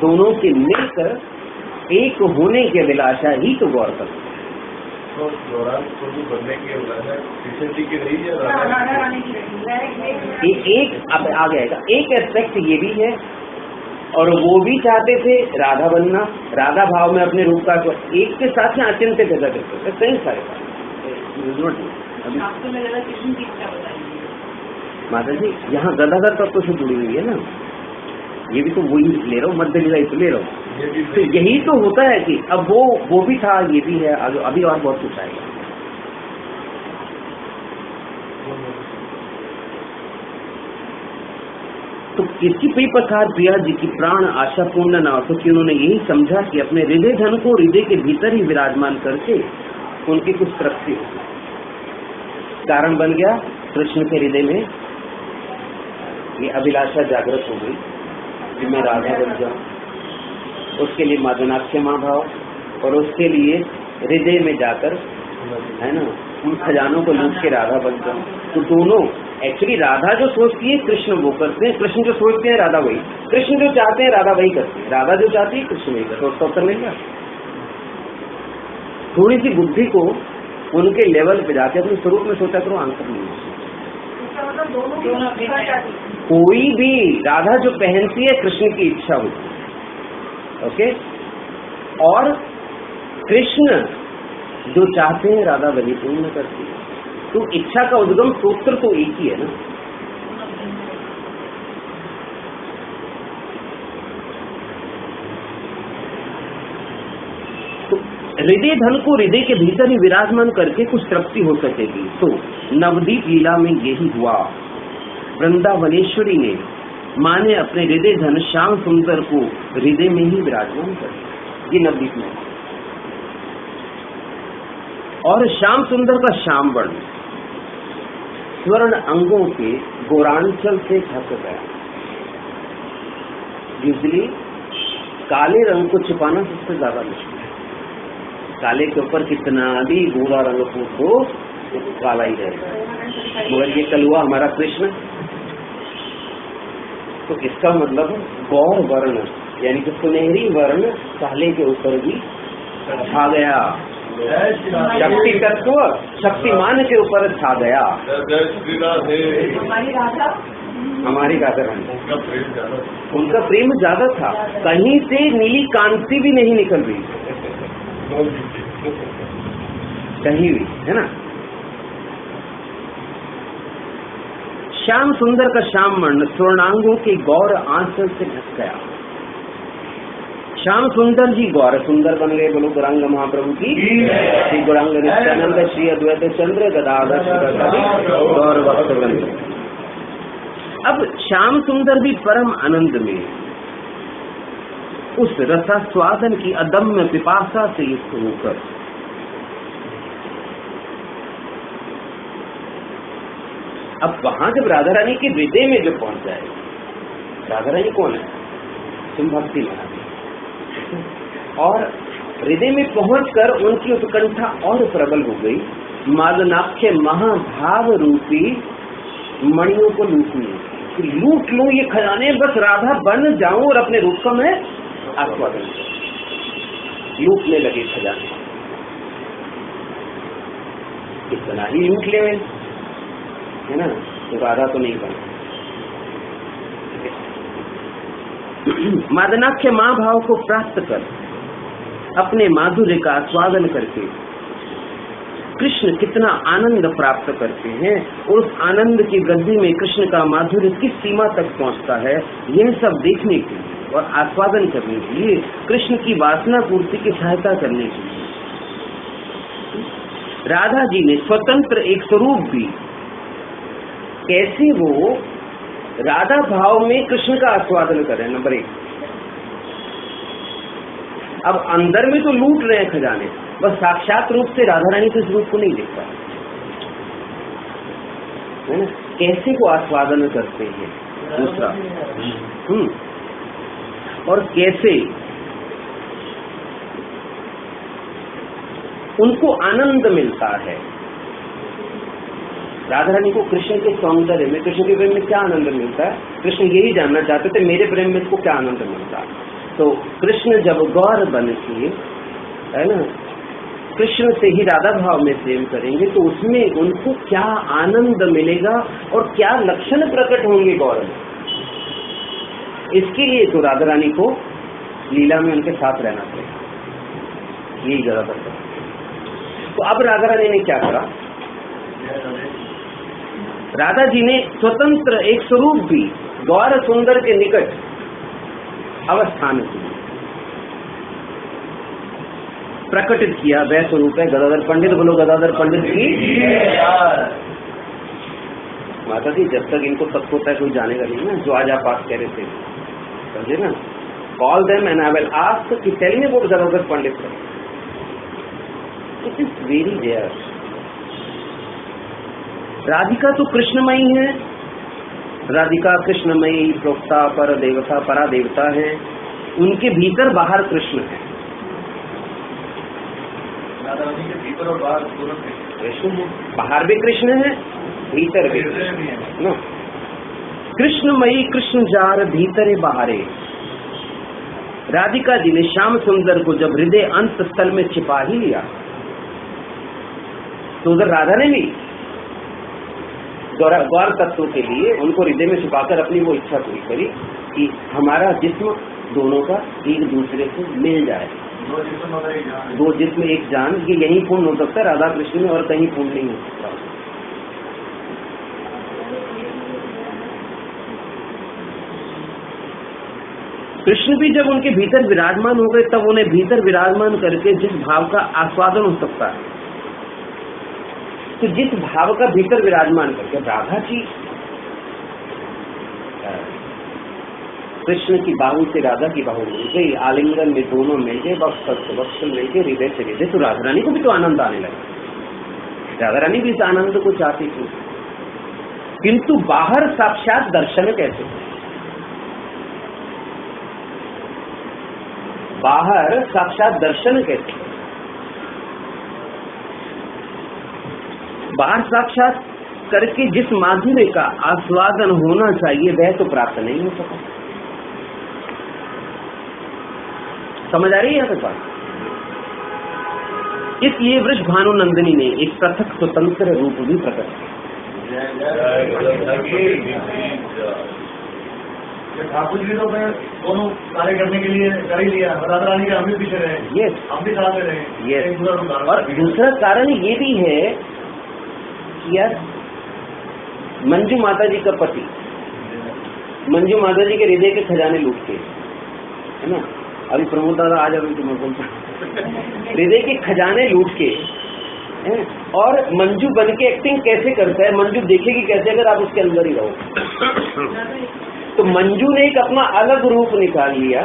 S1: दोनों के मिलकर एक होने की अभिलाषा ही तो गौर करते हैं।
S3: तो गौरांग प्रभु बनने की अभिलाषा कृष्ण जी की रही है।
S1: एक अब आ गया, एक एस्पेक्ट ये भी है, और वो भी चाहते थे राधा बनना, राधा भाव में अपने रूप का एक के साथ में अचिंत्य पैदा करते थे, कई सारे जरूरत नहीं अभी।
S2: आपको लग रहा है कृष्ण की इच्छा बताइए
S1: माता जी, यहाँ गदाधर तत्व से जुड़ी हुई है ना, ये भी तो वही ले रहा हूँ, मध्य लीला तो ले रहा हूँ। तो यही तो होता है कि अब वो भी था, ये भी है, अभी और बहुत कुछ आएगा। तो किसकी प्रिय प्रकार प्रिया जी की प्राण आशा पूर्ण न हो, क्योंकि उन्होंने यही समझा कि अपने हृदय धन को हृदय के भीतर ही विराजमान करके उनकी कुछ तृप्ति हो। कारण बन गया कृष्ण के हृदय में ये अभिलाषा जागृत हो गई कि मैं राधा बन जाऊं। उसके लिए माधनाख्य महाभाव, और उसके लिए हृदय में जाकर, है ना, उन खजानों को लूट के राधा बन जाऊं। तो दोनों एक्चुअली राधा जो सोचती है कृष्ण वो करते हैं, कृष्ण जो सोचते हैं राधा वही, कृष्ण जो चाहते हैं राधा वही करते हैं, राधा जो चाहती है कृष्ण वही करते हैं। उसका उत्तर मिल गया। थोड़ी सी बुद्धि को उनके लेवल पे जाके अपने स्वरूप में सोचा करो, आंसर नहीं है। कोई भी राधा जो पहनती है कृष्ण की इच्छा होती है, ओके, और कृष्ण जो चाहते हैं राधा वही पूर्ण करती है। तो इच्छा का उद्गम सूत्र तो एक ही है ना। तो हृदय धन को हृदय के भीतर ही विराजमान करके कुछ तृप्ति हो सकेगी। तो नवदीप लीला में यही हुआ। वृंदावनेश्वरी ने माँ ने अपने हृदय धन श्याम सुंदर को हृदय में ही विराजमान कर दिया। ये नवदीप में, और श्याम सुंदर का श्याम वर्ण स्वर्ण अंगों के गौरांचल से ढक गया। यूजली काले रंग को छुपाना सबसे ज्यादा मुश्किल है। काले के ऊपर कितना भी गोरा रंग को तो काला ही रहेगा, मगर ये कलुआ हमारा कृष्ण, तो इसका मतलब गौर वर्ण यानी कि सुनहरी वर्ण काले के ऊपर भी छा गया। शक्ति तत्व शक्तिमान के ऊपर छा गया। हमारी राधा रानी, उनका प्रेम ज्यादा था, कहीं से नीली कांति भी नहीं निकल रही कहीं भी, है ना। श्याम सुंदर का श्याम वर्ण स्वर्णांगों के गौर आंचल से ढक गया। श्याम सुंदर जी गौर सुंदर बन गए। बोलो गौरांग महाप्रभु की। श्री गौरांग नित्यानंद श्री अद्वैत चंद्र गदाधर गौर भक्त वृंद। अब श्याम सुंदर भी परम आनंद में उस रसास्वादन की अदम्य पिपासा से युक्त होकर अब वहां जब राधा रानी के हृदय में जब पहुंच जाए, राधा रानी कौन है? तुम भक्ति में, और हृदय में पहुंचकर उनकी उत्कंठा और प्रबल हो गई। मादनाख्य महाभाव रूपी मणियों को लूट लूं ये खजाने, बस राधा बन जाऊं और अपने रूप का मैं आस्वादन करूं। लूटने लगे खजाने, इतना ही लूट ले, है ना, तो राधा तो नहीं बना। मादनाख्य महाभाव को प्राप्त कर अपने माधुर्य का आस्वादन करके कृष्ण कितना आनंद प्राप्त करते हैं, और उस आनंद की वृद्धि में कृष्ण का माधुर्य किस सीमा तक पहुंचता है, यह सब देखने के लिए और आस्वादन करने के लिए, कृष्ण की वासना पूर्ति की सहायता करने के लिए राधा जी ने स्वतंत्र एक स्वरूप भी, कैसे वो राधा भाव में कृष्ण का आस्वादन करें। नंबर 1, अब अंदर में तो लूट रहे हैं खजाने, बस साक्षात रूप से राधा रानी के इस रूप को नहीं देखता है ना, कैसे को आस्वादन करते हैं। दूसरा, और कैसे उनको आनंद मिलता है। राधा रानी को कृष्ण के सौंदर्य में, कृष्ण के प्रेम में क्या आनंद मिलता है, कृष्ण यही जानना चाहते थे, मेरे प्रेम में इसको क्या आनंद मिलता है। तो कृष्ण जब गौर बन के, है ना, कृष्ण से ही राधा भाव में प्रेम करेंगे, तो उसमें उनको क्या आनंद मिलेगा और क्या लक्षण प्रकट होंगे गौर में। इसके लिए तो राधा रानी को लीला में उनके साथ रहना पड़ेगा, यही ज्यादा पड़ता है। तो अब राधा रानी ने क्या करा, राधा जी ने स्वतंत्र एक स्वरूप भी गौर सुंदर के निकट अवस्थान की प्रकटित किया। वह स्वरूप है गदाधर पंडित। बोलो गदाधर पंडित की। माता जी जब तक इनको तत्व होता है कोई जानेगा नहीं ना, जो आज आप बात कह रहे थे, समझे ना। Call them and I will ask कि tell me about Gadadhar Pandit. It is very there. Radhika तो कृष्णमयी है। राधिका कृष्णमयी, प्रोक्ता, पर देवता, परा देवता है। उनके भीतर बाहर कृष्ण है।
S3: के भीतर और बाहर दोनों
S1: कृष्ण है, बाहर भी कृष्ण है, भीतर भी ना। कृष्णमयी कृष्ण जार भीतरे बाहरे। राधिका जी ने श्याम सुंदर को जब हृदय अंत स्थल में छिपा ही लिया, तो उधर राधा ने भी गौर तत्व के लिए उनको हृदय में छिपाकर अपनी वो इच्छा पूरी करी कि हमारा जिस्म दोनों का एक दूसरे से मिल जाए। दो जिस्म एक जान, ये यही पूर्ण हो सकता है राधा कृष्ण में, और कहीं पूर्ण नहीं हो सकता। कृष्ण भी जब उनके भीतर विराजमान हो गए, तब उन्हें भीतर विराजमान करके जिस भाव का आस्वादन हो सकता है, तो जिस भाव का भीतर विराजमान करके राधा जी कृष्ण की बाहु से राधा की बाहु मिल गई, आलिंगन में दोनों मिल गए, वक्त मिल गए, हृदय से हृदय, तो राधा रानी को भी तो आनंद आने लगा। राधा रानी भी इस आनंद को चाहती थी, किंतु बाहर साक्षात दर्शन कैसे? बाहर साक्षात दर्शन कैसे? बाहर साक्षात करके जिस माधुर्य का आस्वादन होना चाहिए वह तो प्राप्त नहीं हो सका। समझ आ रही है यहाँ तक बात? इसलिए वृषभानु नंदिनी ने एक पृथक स्वतंत्र रूप भी प्रकट किया।
S3: ठाकुर जी तो मैं दोनों कार्य करने के लिए कर ही लिया, राधा रानी के हम भी पीछे रहे,
S1: यस,
S3: हम भी साथ में रहे।
S1: यस। और दूसरा कारण ये भी है कि यार मंजू माता जी का पति, मंजू माता जी के हृदय के खजाने लूट के, है ना, अभी प्रमोद दादा आ जाओ तुम्हें बोलता, हृदय के खजाने लूट के है, और मंजू बन के एक्टिंग कैसे करता है, मंजू देखेगी कैसे अगर आप उसके अंदर ही रहो। तो मंजू ने एक अपना अलग रूप निकाल लिया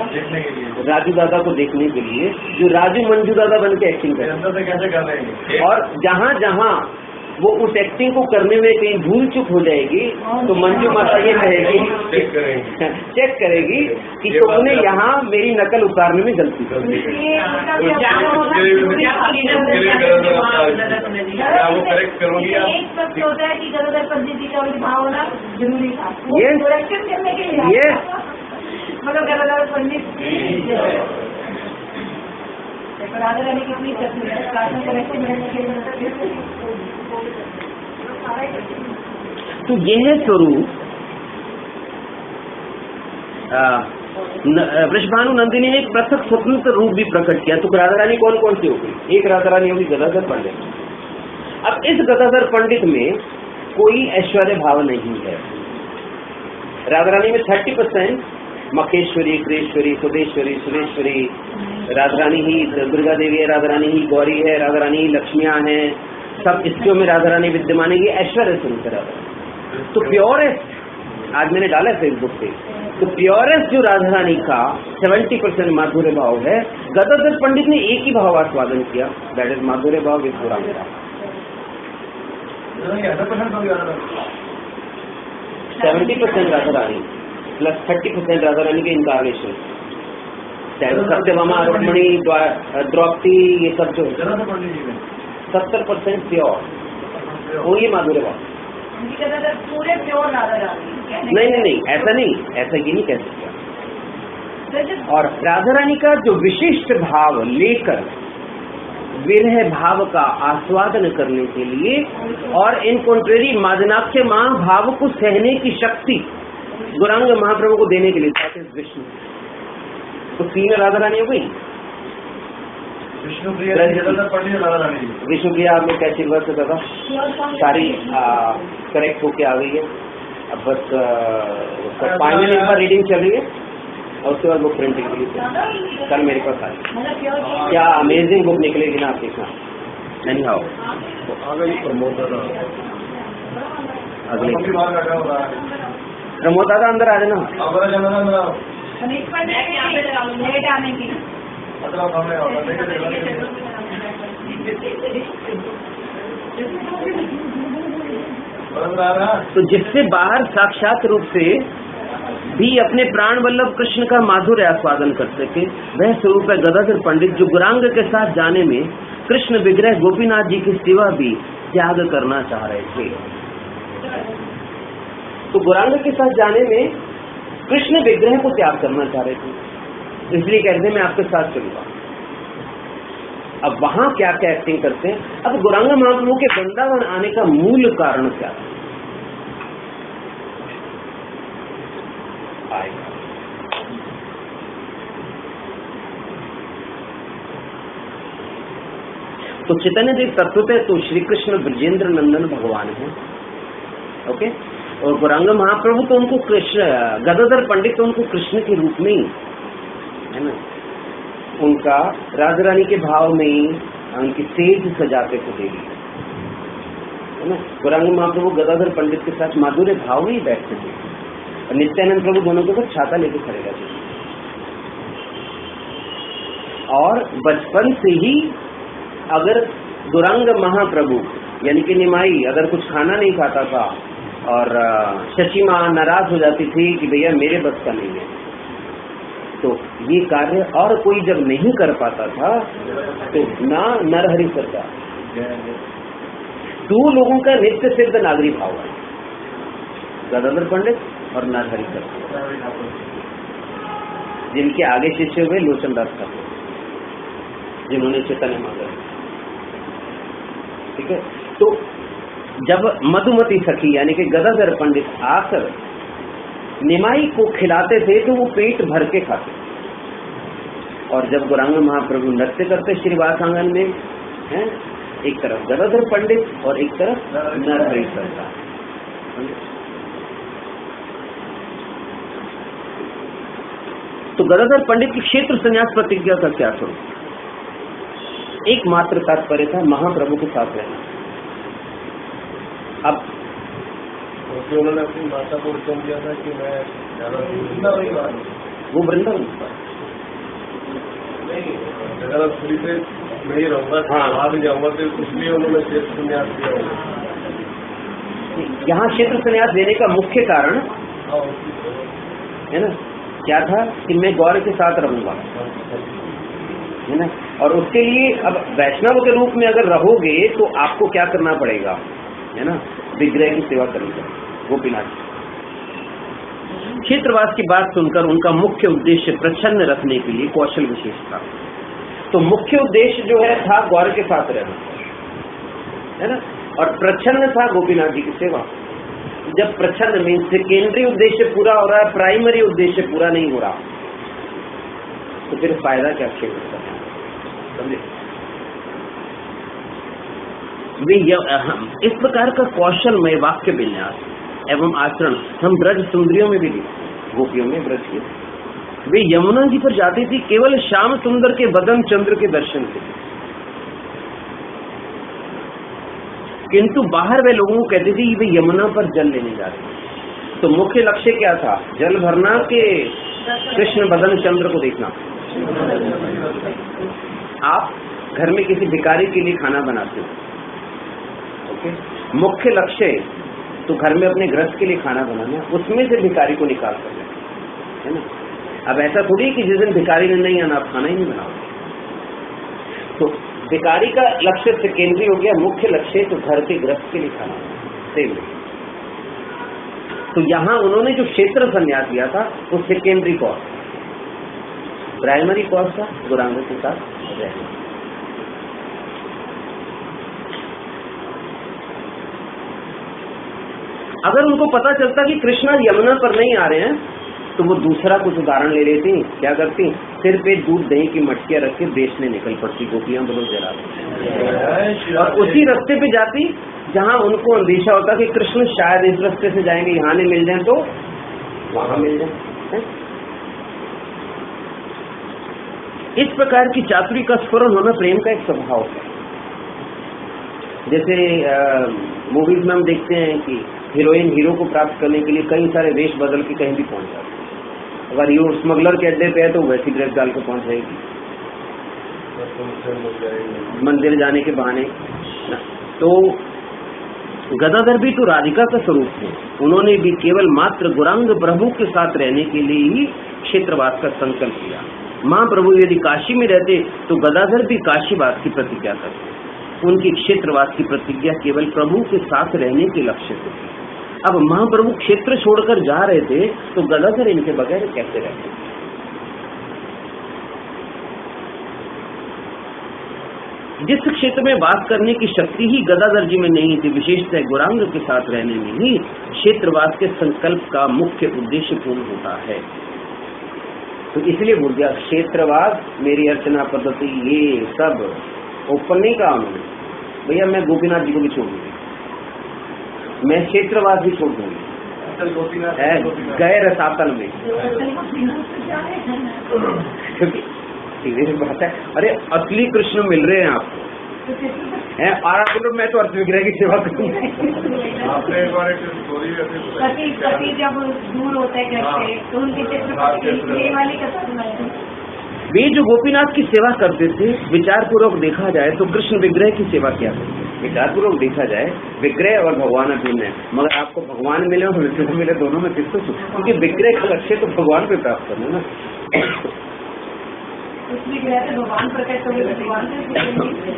S1: राजू दादा को देखने के लिए, जो राजू मंजू दादा बन के एक्टिंग करे,
S3: कैसे कर रहे हैं।
S1: और जहाँ जहाँ वो उस एक्टिंग को करने में कहीं भूल चूक हो जाएगी तो मंजू माता ये कहेगी, चेक करेगी कि तुमने यहाँ मेरी नकल उतारने में गलती कर दी।
S3: वो करेक्ट करूंगी।
S2: एक वक्त होता है कि गदाधर पंडित जी का भाव होना जरूरी था, करेक्शन करने के लिए, मतलब गदाधर पंडित राधा रानी कितनी करेक्शन करने के लिए।
S1: तो यह स्वरूप वृषभानु नंदिनी ने एक पृथक स्वतंत्र रूप भी प्रकट किया। तो राधा रानी कौन कौन सी होगी? एक राधा रानी होगी गदाधर पंडित। अब इस गदाधर पंडित में कोई ऐश्वर्य भाव नहीं है। राधा रानी में 30% मखेश्वरी, क्रेश्वरी, सुदेश्वरी, सुरेश्वरी, राधा रानी ही दुर्गा देवी है, राधा रानी ही गौरी है, राधा रानी ही लक्ष्मियां हैं, सब स्त्रियों में राधा रानी विद्यमान है। ये ऐश्वर्य स्वरूप है राधा। तो प्योरेस्ट, आज मैंने डाला है फेसबुक पे, तो प्योरेस्ट जो राधा रानी का 70% माधुर्य भाव है, गदाधर पंडित ने एक ही भाव आस्वादन किया, दैट इज माधुर्य भाव विद पूरा मेरा। 70% राधा रानी प्लस 30% राधा रानी के इनकारनेशन, सत्यभामा, रुक्मिणी, द्रौपदी, ये सब जो 70% प्योर, वो ये माधुर्य भाव।
S2: पूरे प्योर राधा रानी
S1: नहीं, ऐसा नहीं, ऐसा ये नहीं कह सकता। और राधा रानी का जो विशिष्ट भाव लेकर विरह भाव का आस्वादन करने के लिए और इन कॉन्ट्रेरी मादनाख्य महाभाव को सहने की शक्ति गौरांग महाप्रभु को देने के लिए विष्णु, तो तीन राधा रानी हो गई।
S3: विष्णुप्रिया जगदर पंडित राधा रानी जी।
S1: विष्णुप्रिया आपने कैसी वर्ष दादा सारी करेक्ट होके आ गई है। अब बस फाइनल एक बार रीडिंग चल रही है और उसके बाद बुक प्रिंटिंग के लिए कल मेरे पास आई। क्या अमेजिंग बुक निकलेगी ना आप देखना। नहीं हाउ अगले प्रमोद दादा अंदर आ जाना।
S2: लेट आने की
S1: तो जिससे बाहर साक्षात रूप से भी अपने प्राण वल्लभ कृष्ण का माधुर्य आस्वादन कर सके, वह स्वरूप है गदाधर पंडित, जो गुरांग के साथ जाने में कृष्ण विग्रह गोपीनाथ जी की सेवा भी त्याग करना चाह रहे थे। तो गुरांग के साथ जाने में कृष्ण विग्रह को त्याग करना चाह रहे थे, इसलिए कहते मैं आपके साथ चलूंगा। अब वहां क्या क्या एक्टिंग करते हैं। अब गौरांग महाप्रभु के वृंदावन आने का मूल कारण क्या था आएगा। तो चैतन्य देव तत्वतः तो श्री कृष्ण ब्रजेंद्र नंदन भगवान है, ओके। और गौरांग महाप्रभु तो उनको कृष्ण, गदाधर पंडित तो उनको कृष्ण के रूप में ही है ना, उनका राजा रानी के भाव में ही उनकी सेज सजाते को देवी है ना। गौरांग महाप्रभु गदाधर पंडित के साथ माधुर्य भाव में ही बैठते थे और नित्यानंद प्रभु दोनों के साथ छाता लेके खड़े रहते थे। और बचपन से ही अगर गौरांग महाप्रभु यानी कि निमाई अगर कुछ खाना नहीं खाता था और शची माँ नाराज हो जाती थी कि भैया मेरे बस का नहीं है, तो ये कार्य और कोई जब नहीं कर पाता था तो ना नरहरि सरकार दो लोगों का नित्य सिद्ध नागरी भाव है, गदाधर पंडित और नरहरि सरकार, जिनके आगे शिष्य हुए लोचन दास ठाकुर, जिन्होंने चैतन्य मांगा। ठीक है। तो जब मधुमती सखी यानी कि गदाधर पंडित आकर निमाई को खिलाते थे तो वो पेट भर के खाते, और जब गौरांग महाप्रभु नृत्य करते श्रीवास आंगन में हैं, एक तरफ गदाधर पंडित और एक तरफ नरहरि सरकार। तो गदाधर पंडित की क्षेत्र संन्यास प्रतिज्ञा का क्या स्वरूप? एकमात्र तात्पर्य था महाप्रभु के साथ रहना। अब
S3: उन्होंने अपनी माता को हुक्म दिया था कि मैं
S1: वो वृंदावन
S3: जगन्नाथपुरी से मैं ही रहूंगा, वहां भी जाऊंगा, तो इसलिए उन्होंने क्षेत्र संन्यास दिया होगा।
S1: यहाँ क्षेत्र संन्यास देने का मुख्य कारण है ना क्या था कि मैं गौर के साथ रहूंगा, है ना। और उसके लिए अब वैष्णव के रूप में अगर रहोगे तो आपको क्या करना पड़ेगा, है ना, विग्रह की सेवा करनी पड़ेगी। गोपीनाथ क्षेत्रवास की बात सुनकर उनका मुख्य उद्देश्य प्रसन्न रखने के लिए कौशल विशेष था। तो मुख्य उद्देश्य जो है था गौर के साथ रहना, है ना, और प्रसन्न था गोपीनाथ जी की सेवा। जब प्रसन्न मीन सेकेंडरी उद्देश्य पूरा हो रहा है, प्राइमरी उद्देश्य पूरा नहीं हो रहा, तो फिर फायदा क्या क्षेत्र का, समझे। इस प्रकार का कौशलमय वाक्य विन्यास एवं आचरण हम ब्रज सुंदरियों में भी देखे, गोपियों में ब्रज के। वे यमुना जी पर जाती थी केवल श्याम सुंदर के बदन चंद्र के दर्शन के, किंतु बाहर वे लोगों को कहती थी वे यमुना पर जल लेने जा रहे। तो मुख्य लक्ष्य क्या था, जल भरना के कृष्ण बदन चंद्र को देखना। आप घर में किसी भिखारी के लिए खाना बनाते हो, ओके, मुख्य लक्ष्य तो घर में अपने गृहस्थ के लिए खाना बनाना, उसमें से भिखारी को निकाल कर लेना, है ना। अब ऐसा थोड़ी कि जिस दिन भिखारी ने नहीं आना आप खाना ही नहीं बनाओगे। तो भिखारी का लक्ष्य सेकेंडरी हो गया, मुख्य लक्ष्य तो घर के गृहस्थ के लिए खाना सेम। तो यहाँ उन्होंने जो क्षेत्र संन्यास दिया था वो सेकेंडरी कॉज, प्राइमरी कॉज था गौरांग के साथ रहना। अगर उनको पता चलता कि कृष्णा यमुना पर नहीं आ रहे हैं तो वो दूसरा कुछ उदाहरण ले लेती, क्या करती, सिर पे दूध दही की मटकियां रख के बेचने निकल पड़ती गोपियां, बोलो जरा, और उसी रास्ते पे जाती जहाँ उनको अंदेशा होता कि कृष्ण शायद इस रास्ते से जाएंगे, यहाँ नहीं मिल जाए तो वहां मिल जाए। इस प्रकार की चातुरी का स्फुरन होना प्रेम का एक स्वभाव है। जैसे मूवीज में हम देखते हैं कि हीरोइन हीरो को प्राप्त करने के लिए कई सारे वेश बदल के कहीं भी पहुंच जाती है। अगर हीरो स्मगलर के अड्डे पे है तो वैसी ड्रेस डाल के पहुंच जाएगी, मंदिर जाने के बहाने। तो गदाधर भी तो राधिका का स्वरूप है, उन्होंने भी केवल मात्र गौरांग प्रभु के साथ रहने के लिए ही क्षेत्रवास का संकल्प किया। महाप्रभु यदि काशी में रहते तो गदाधर भी काशीवास की प्रतिज्ञा करते। उनकी क्षेत्रवास की प्रतिज्ञा केवल प्रभु के साथ रहने के लक्ष्य से थी। अब महाप्रभु क्षेत्र छोड़कर जा रहे थे तो गदाधर इनके बगैर कैसे रहते। जिस क्षेत्र में वास करने की शक्ति ही गदाधर जी में नहीं थी, विशेषतः गौरांग के साथ रहने में ही क्षेत्रवास के संकल्प का मुख्य उद्देश्य पूर्ण होता है। तो इसलिए बोल दिया क्षेत्रवास, मेरी अर्चना पद्धति, ये सब ओपन नहीं कहा उन्होंने, भैया मैं गोपीनाथ जी को भी छोड़ दूंगी, मैं क्षेत्रवास भी छोड़ दूंगी गए रसातल में। सीधी बात है, अरे असली कृष्ण मिल रहे हैं आपको, और आप बोलो मैं तो अर्थ विग्रह की सेवा करूंगी।
S3: आपने एक बार एक स्टोरी
S2: पति जब दूर होते हैं घर से तो उनके चित्र वाली कथा सुनाई।
S1: वे जो गोपीनाथ की सेवा करते थे, विचार पूर्वक देखा जाए तो कृष्ण विग्रह की सेवा क्या करते थे। विचार पूर्वक देखा जाए विग्रह और भगवान भिन्न है, मगर आपको भगवान मिले और विग्रह मिले दोनों में किसको, क्योंकि विग्रह का लक्ष्य तो भगवान पे प्राप्त करना ना।
S2: उस विग्रह से भगवान प्रकट हुए, भगवान से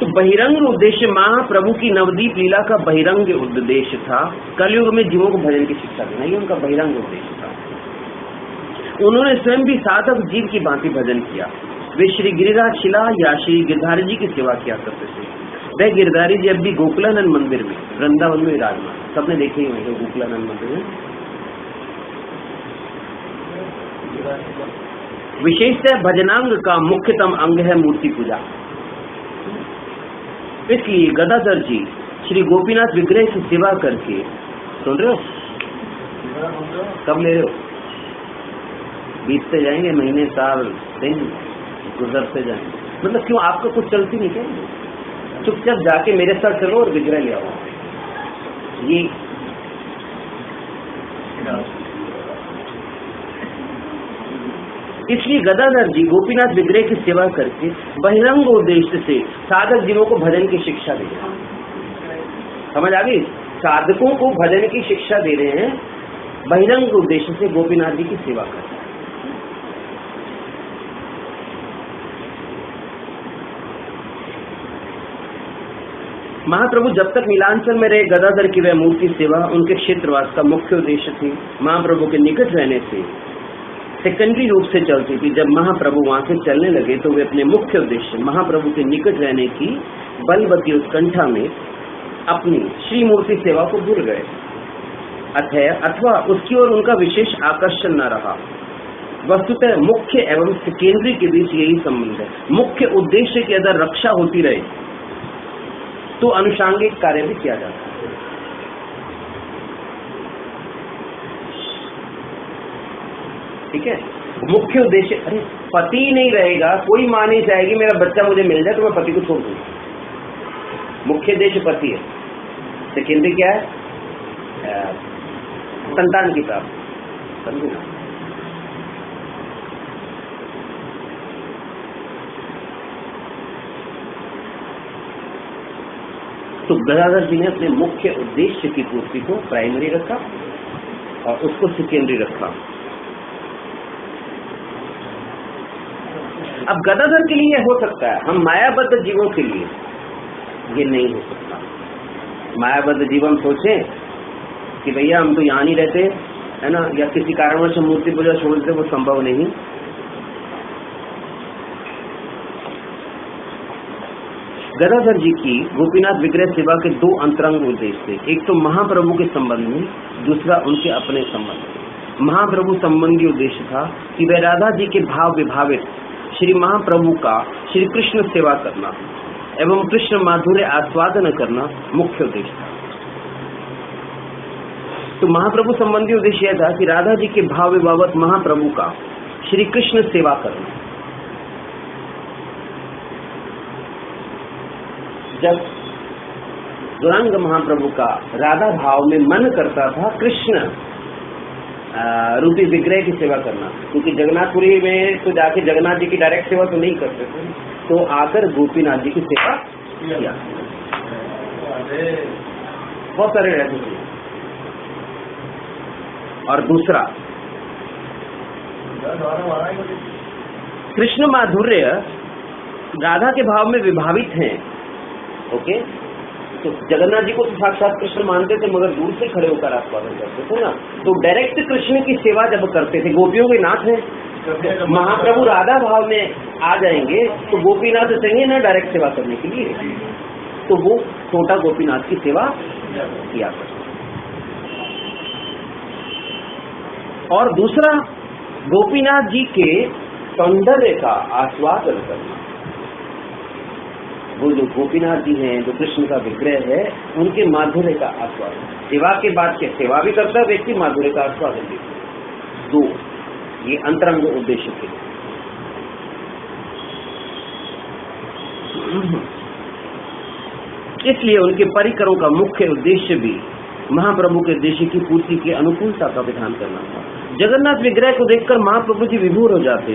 S1: तो बहिरंग उद्देश्य महाप्रभु की नवदीप लीला का बहिरंग उद्देश्य था कलयुग में जीवों को भजन की शिक्षा देना, ये उनका बहिरंग उद्देश्य था। उन्होंने स्वयं भी साधक जीव की भांति भजन किया। वे श्री गिरिराज शिला या श्री गिरधारी जी की सेवा किया करते थे। वह गिरधारी जी अब भी गोकुलानंद मंदिर में वृंदावन में विराजमान, सबने देखे ही होंगे गोकुलानंद मंदिर में। विशेषतः भजनांग का मुख्यतम अंग है मूर्ति पूजा। इसलिए गदाधर जी श्री गोपीनाथ विग्रह की सेवा करके, सुन रहे हो, कब ले रहे हो, बीतते जाएंगे महीने, साल, दिन गुजरते जाएंगे। मतलब क्यों आपका कुछ चलती नहीं क्या? चुपचाप जाके मेरे साथ चलो और विग्रह ले आओ। ये इसलिए गदाधर जी गोपीनाथ विग्रह की सेवा करके बहिरंग उद्देश्य से साधक जीवों को भजन की शिक्षा दे रहे हैं। समझ आ गई? साधकों को भजन की शिक्षा दे रहे हैं, बहिरंग उद्देश्य से गोपीनाथ जी की सेवा कर रहे हैं। महाप्रभु जब तक नीलांचल में रहे, गदाधर की वह मूर्ति सेवा उनके क्षेत्रवास का मुख्य उद्देश्य थी। महाप्रभु के निकट रहने से सेकेंडरी रूप से चलती थी। जब महाप्रभु वहां से चलने लगे तो वे अपने मुख्य उद्देश्य महाप्रभु के निकट रहने की बलवती उत्कंठा में अपनी श्री मूर्ति सेवा को भूल गए, अथवा उसकी ओर उनका विशेष आकर्षण न रहा। वस्तुतः मुख्य एवं सेकेंडरी के बीच यही संबंध है। मुख्य उद्देश्य की अगर रक्षा होती रहे तो अनुषांगिक कार्य भी किया जाता है। ठीक है, मुख्य उद्देश्य, अरे पति नहीं रहेगा, कोई मां नहीं चाहेगी मेरा बच्चा मुझे मिल जाए तो मैं पति को छोड़ दूंगा। मुख्य उद्देश्य पति है, सेकेंडरी क्या है? संतान की प्राप्ति। समझे ना? तो गदाधर जी ने अपने मुख्य उद्देश्य की पूर्ति को प्राइमरी रखा और उसको सेकेंडरी रखा। अब गदाधर के लिए हो सकता है, हम मायाबद्ध जीवों के लिए ये नहीं हो सकता। मायाबद्ध जीव हम सोचें कि भैया हम तो यहाँ नहीं रहते है ना, या किसी कारणवश हम मूर्ति पूजा छोड़ देते, वो संभव नहीं। गदाधर जी की गोपीनाथ विग्रह सेवा के दो अंतरंग उद्देश्य थे। एक तो महाप्रभु के संबंध में, दूसरा उनके अपने संबंध में। महाप्रभु संबंधी उद्देश्य था कि वे राधा जी के भाव विभावित श्री महाप्रभु का श्री कृष्ण सेवा करना एवं कृष्ण माधुर्य आस्वादन करना मुख्य उद्देश्य था। तो महाप्रभु संबंधी उद्देश्य यह था कि राधा जी के भाव विभावत महाप्रभु का श्री कृष्ण सेवा करना। जब गौरांग महाप्रभु का राधा भाव में मन करता था कृष्ण रूपी विग्रह की सेवा करना, क्योंकि जगन्नाथपुरी में तो जाके जगन्नाथ जी की डायरेक्ट सेवा तो नहीं करते थे, तो आकर गोपीनाथ जी की सेवा किया। बहुत सारे रहते थे। और दूसरा, कृष्ण माधुर्य राधा के भाव में विभावित हैं। ओके, तो जगन्नाथ जी को तो साक्षात कृष्ण मानते थे, मगर दूर से खड़े होकर आस्वादन करते थे ना। तो डायरेक्ट कृष्ण की सेवा जब करते थे, गोपियों के नाथ हैं, महाप्रभु राधा भाव में आ जाएंगे तो गोपीनाथ चाहिए ना डायरेक्ट सेवा करने के लिए, तो वो छोटा गोपीनाथ की सेवा किया करते। और दूसरा, गोपीनाथ जी के सौंदर्य का आस्वादन करना। वो जो गोपीनाथ जी हैं, जो कृष्ण का विग्रह है, उनके माधुर्य का आस्वादन। सेवा के बाद के सेवा भी करता है व्यक्ति, माधुर्य का आस्वादन भी। दो ये अंतरंग उद्देश्य थे। इसलिए उनके परिकरों का मुख्य उद्देश्य भी महाप्रभु के उद्देश्य की पूर्ति की अनुकूलता का विधान करना था। जगन्नाथ विग्रह को देखकर महाप्रभु जी विभोर हो जाते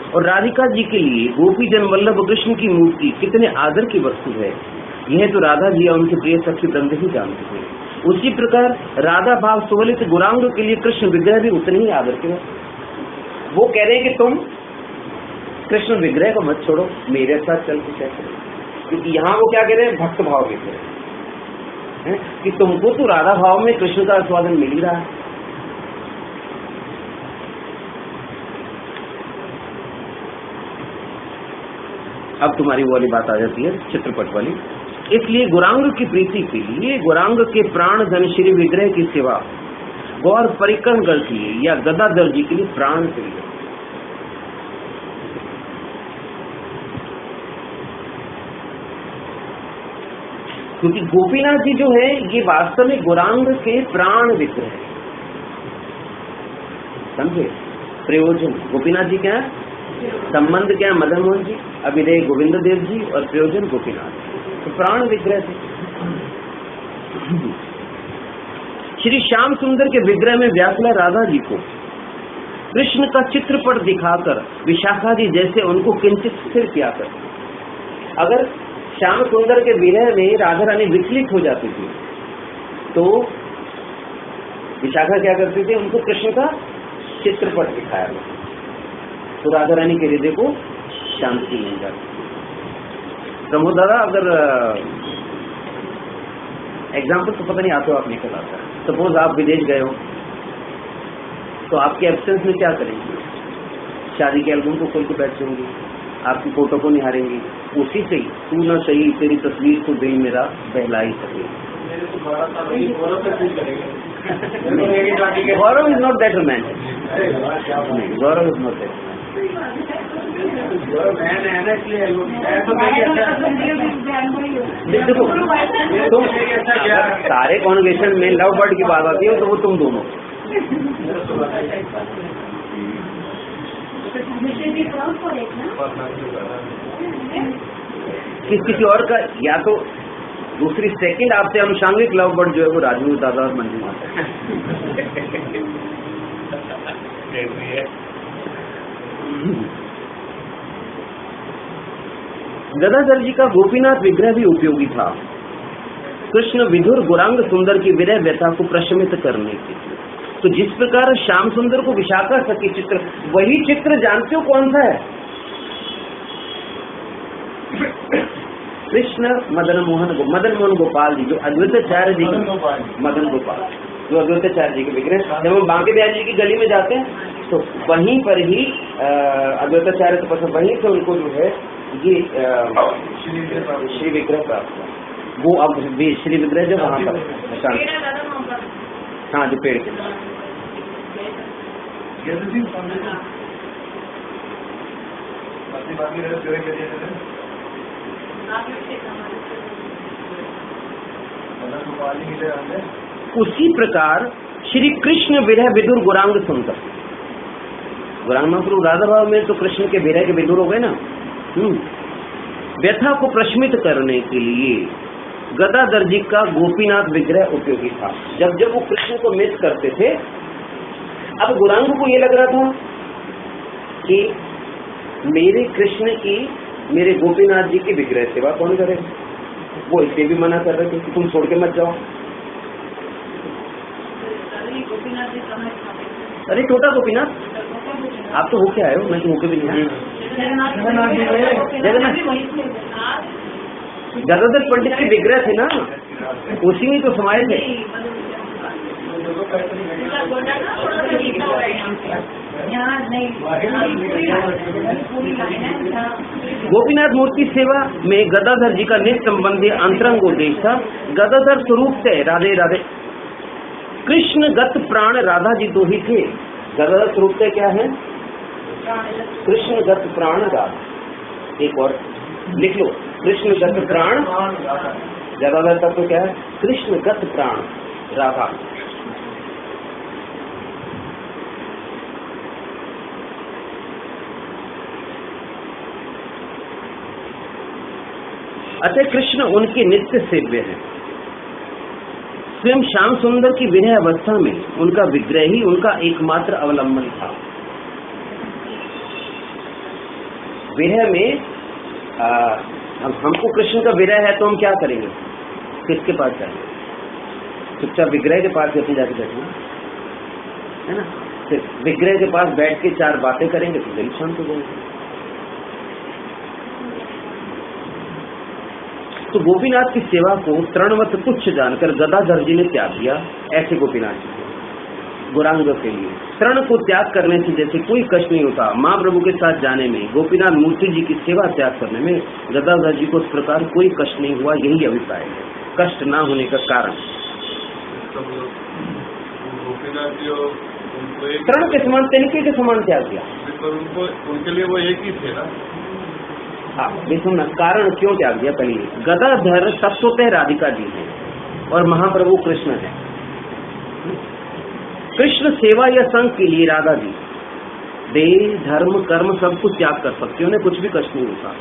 S1: और राधिका जी के लिए गोपी जन वल्लभ कृष्ण की मूर्ति कितने आदर की वस्तु है, यह तो राधा जी और उनके प्रिय सखी वृंद ही जानते थे। उसी प्रकार राधा भाव सुवलित गुरांग के लिए कृष्ण विग्रह भी उतने ही आदर के वस्तु। वो कह रहे हैं कि तुम कृष्ण विग्रह को मत छोड़ो, मेरे साथ चल के चलो, क्योंकि यहाँ वो क्या कह रहे हैं, भक्त भाव के कह रहे हैं कि तुमको तो राधा भाव में कृष्ण का आस्वादन मिल ही रहा है। अब तुम्हारी वो वाली बात आ जाती है चित्रपट वाली। इसलिए गुरांग की प्रीति के लिए गुरांग के प्राण धन श्री विग्रह की सेवा गौर परिकरण गढ़ के लिए या गदाधर जी के लिए प्राण के लिए, क्योंकि गोपीनाथ जी जो है ये वास्तव में गुरांग के प्राण विग्रह है। समझे प्रयोजन? गोपीनाथ जी क्या है, संबंध क्या है, मदन मोहन जी, अभिनय गोविंद देव जी, और प्रयोजन गोपीनाथ, तो प्राण विग्रह थे। श्री श्याम सुंदर के विग्रह में व्याकुला राधा जी को कृष्ण का चित्रपट दिखाकर विशाखा जी जैसे उनको किंचित स्थिर किया कर। अगर श्याम सुंदर के विरह में राधा रानी विचलित हो जाती थी तो विशाखा क्या करती थी, उनको कृष्ण का चित्रपट दिखाया गया तो राधा रानी के हृदय को शांति मिल जाती। प्रमोद दादा, अगर एग्जाम्पल तो पता नहीं आते हो आप निकल आता है, सपोज आप विदेश गए हो तो आपके एब्सेंस में क्या करेंगे, शादी के एल्बम को खोल के बैठ जाएंगे, आपकी फोटो को निहारेंगे, उसी से ही तू न सही तेरी तस्वीर को दिल मेरा बहला ही सके। Gaurav is not that romantic, Gaurav is not that. देखो तुम सारे कॉन्वर्सेशन में लव बर्ड की बात आती है तो वो तुम दोनों किसी और का, या तो दूसरी सेकंड आपसे अनुषांगिक लव बर्ड जो है वो राजू दादा और मंजू माता गदाधर जी का गोपीनाथ विग्रह भी उपयोगी था कृष्ण विधुर गुरांग सुंदर की विरह व्यथा को प्रशमित करने के लिए। तो जिस प्रकार श्याम सुंदर को विशाखा सखी चित्र, वही चित्र जानते हो कौन सा है, कृष्ण मदन मोहन गोपाल जी जो अद्वैताचार्य जी, मदन गोपाल जो अद्वैताचार्य जी के विग्रह, जब हम बांके बिहारी जी की गली में जाते हैं तो वहीं पर ही अद्वैताचार्य के पास वहीं से उनको जो है ये श्री विग्रह प्राप्त हुआ। वो अब श्री विग्रह जो वहाँ पर हाँ जो पेड़ के उसी प्रकार श्री कृष्ण विरह विदुर गुरांग सुनकर, गुरांग महाप्रभु राधा भाव में तो कृष्ण के विरह के विदुर हो गए ना। व्यथा को प्रशमित करने के लिए गदाधर जी का गोपीनाथ विग्रह उपयोगी था। जब जब वो कृष्ण को मिस करते थे, अब गुरांग को ये लग रहा था कि मेरे कृष्ण की, मेरे गोपीनाथ जी की विग्रह सेवा कौन करे। वो इसे भी मना कर रहे थे कि तुम छोड़ के मत जाओ। अरे छोटा गोपीनाथ, आप तो होके आए हो, मैं तो होके भी नहीं आया। गदाधर पंडित के विग्रह थे ना, उसी में तो समाये थे। गोपीनाथ मूर्ति सेवा में गदाधर जी का नित्य संबंधी अंतरंग उद्देश्य था। गदाधर स्वरूप से राधे राधे कृष्ण गत प्राण राधा जी तो ही थे। गदाधर स्वरूप से क्या है? कृष्ण गत प्राण राधा। एक और लिख लो, कृष्ण गत प्राण। गदाधर तत्व क्या है? कृष्ण गत प्राण राधा। अतः कृष्ण उनके नित्य सेव्य हैं। स्वयं श्याम सुंदर की विरह अवस्था में उनका विग्रह ही उनका एकमात्र अवलंबन था। विरह में हमको कृष्ण का विरह है तो हम क्या करेंगे? किसके पास जाएंगे? चुपचाप विग्रह के पास अपने जाके बैठेंगे, है ना। सिर्फ विग्रह के पास बैठ के चार बातें करेंगे तो दिल शांत हो जाएंगे। तो गोपीनाथ की सेवा को तृणवत तुच्छ जानकर गदाधर जी ने त्याग दिया। ऐसे गोपीनाथ जी गुरांग के लिए तृण को त्याग करने से जैसे कोई कष्ट नहीं होता, महाप्रभु के साथ जाने में, गोपीनाथ मूर्ति जी की सेवा त्याग करने में गदाधर जी को इस प्रकार कोई कष्ट नहीं हुआ। यही अभिप्राय है कष्ट ना होने का कारण। तृण के समान, तिनके के समान त्याग दिया।
S3: उनके लिए वो एक ही थे ना।
S1: हाँ देखो ना, कारण क्यों त्याग दिया? पहले गदाधर तत्वतः राधिका जी है और महाप्रभु कृष्ण है। कृष्ण सेवा या संग के लिए राधा जी देह धर्म कर्म सब कुछ त्याग कर सकते, उन्हें कुछ भी कष्ट नहीं होता।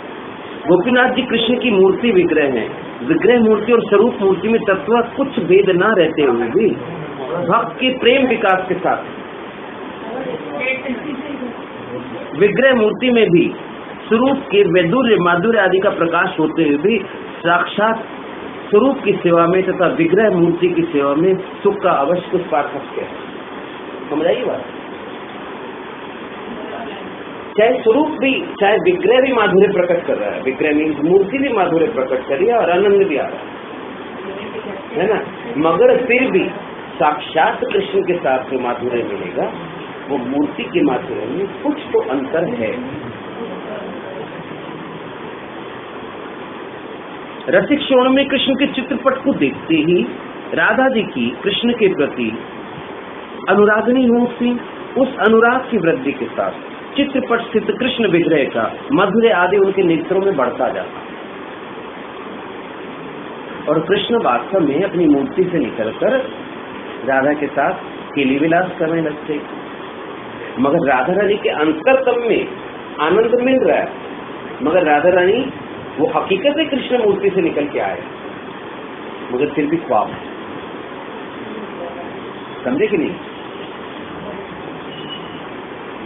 S1: गोपीनाथ जी कृष्ण की मूर्ति विग्रह है। विग्रह मूर्ति और स्वरूप मूर्ति में तत्व कुछ भेद न रहते हुए भी भक्त के प्रेम विकास के साथ विग्रह मूर्ति में भी स्वरूप के वैदुर्य माधुर्य आदि का प्रकाश होते हुए भी साक्षात स्वरूप की सेवा में तथा विग्रह मूर्ति की सेवा में सुख का अवश्य कुछ पार्थक्य है। समझाइए बात। चाहे स्वरूप भी, चाहे विग्रह भी माधुर्य प्रकट कर रहा है, विग्रह मीन्स मूर्ति भी माधुर्य प्रकट कर रही है और आनंद भी आ रहा है ना, मगर फिर भी साक्षात कृष्ण के साथ जो माधुर्य मिलेगा वो मूर्ति के माधुर्य में कुछ तो अंतर है। रसिक श्रोण में कृष्ण के चित्रपट को देखते ही राधा जी की कृष्ण के प्रति अनुरागनी होती, उस अनुराग की वृद्धि के साथ चित्रपट स्थित कृष्ण विग्रह का मधुर आदि उनके नेत्रों में बढ़ता जाता और कृष्ण वास्तव में अपनी मूर्ति से निकलकर राधा के साथ केली विलास करने लगते। मगर राधा रानी के अंतरतम में आनंद मिल रहा है, मगर राधा रानी वो हकीकत है कृष्ण मूर्ति से निकल के आए, मगर फिर भी ख्वाब। समझे कि नहीं?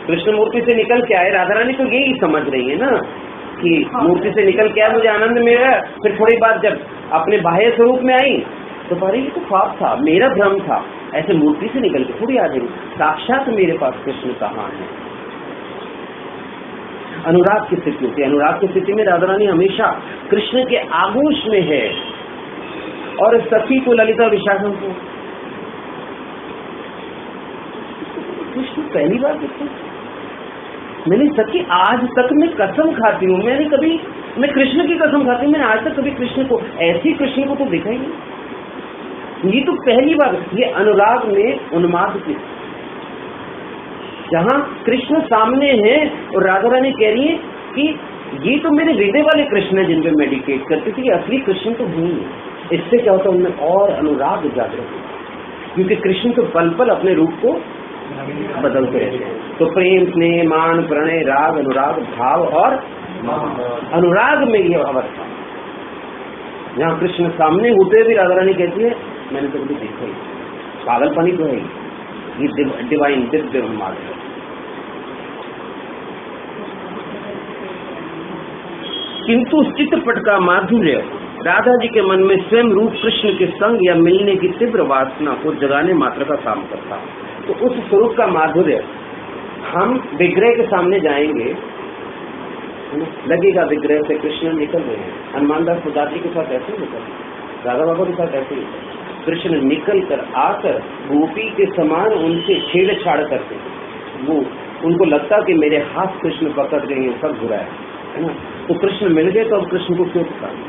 S1: कृष्ण मूर्ति से निकल के आए, राधा रानी तो यही समझ रही है ना कि मूर्ति से निकल के आए, मुझे आनंद मिल रहा है। फिर थोड़ी बार जब अपने बाह्य स्वरूप में आई तो ये तो ख्वाब था, मेरा भ्रम था, ऐसे मूर्ति से निकल के थोड़ी आ जाएगी, साक्षात मेरे पास कृष्ण कहाँ है। अनुराग की स्थिति होती है। अनुराग की स्थिति में राधा रानी हमेशा कृष्ण के आगोश में है और सखी को ललिता विशाखा को कृष्ण पहली बार देखते। मैंने सखी आज तक मैं कसम खाती हूँ, मैंने कभी मैं कृष्ण की कसम खाती हूँ, मैंने आज तक कभी कृष्ण को ऐसी कृष्ण को तो देखा ही नहीं। ये तो पहली बार, ये अनुराग में उन्माद की, जहाँ कृष्ण सामने है और राधा रानी कह रही है कि ये तो मेरे हृदय वाले कृष्ण है जिन पे मेडिटेट करती थी, असली कृष्ण तो नहीं है। इससे क्या होता है, उनमें और अनुराग जागृत होता है, क्योंकि कृष्ण तो पल पल अपने रूप को बदलते रहते हैं। तो प्रेम, स्नेह, मान, प्रणय, राग, अनुराग, भाव और अनुराग में यह अवस्था, जहाँ कृष्ण सामने होते भी राधा रानी कहती है मैंने तो कभी देखा ही, पागलपनी तो है ये डिवाइन दिव्य उन्माद है। किंतु उस चित्रपट का माधुर्य राधा जी के मन में स्वयं रूप कृष्ण के संग या मिलने की तीव्र वासना को जगाने मात्र का काम करता। तो उस स्वरूप का माधुर्य, हम विग्रह के सामने जाएंगे, लगेगा विग्रह से कृष्ण निकल रहे हैं। हनुमान दास प्रसाद जी के साथ ऐसे ही होता, राधा बाबा के साथ ऐसे ही, कृष्ण निकल कर आकर गोपी के समान उनसे छेड़छाड़ करते, वो उनको लगता कि मेरे हाथ कृष्ण पकड़ गए हैं, सब बुरा है ना। तो कृष्ण मिल गए तो अब कृष्ण को क्यों पुकारें।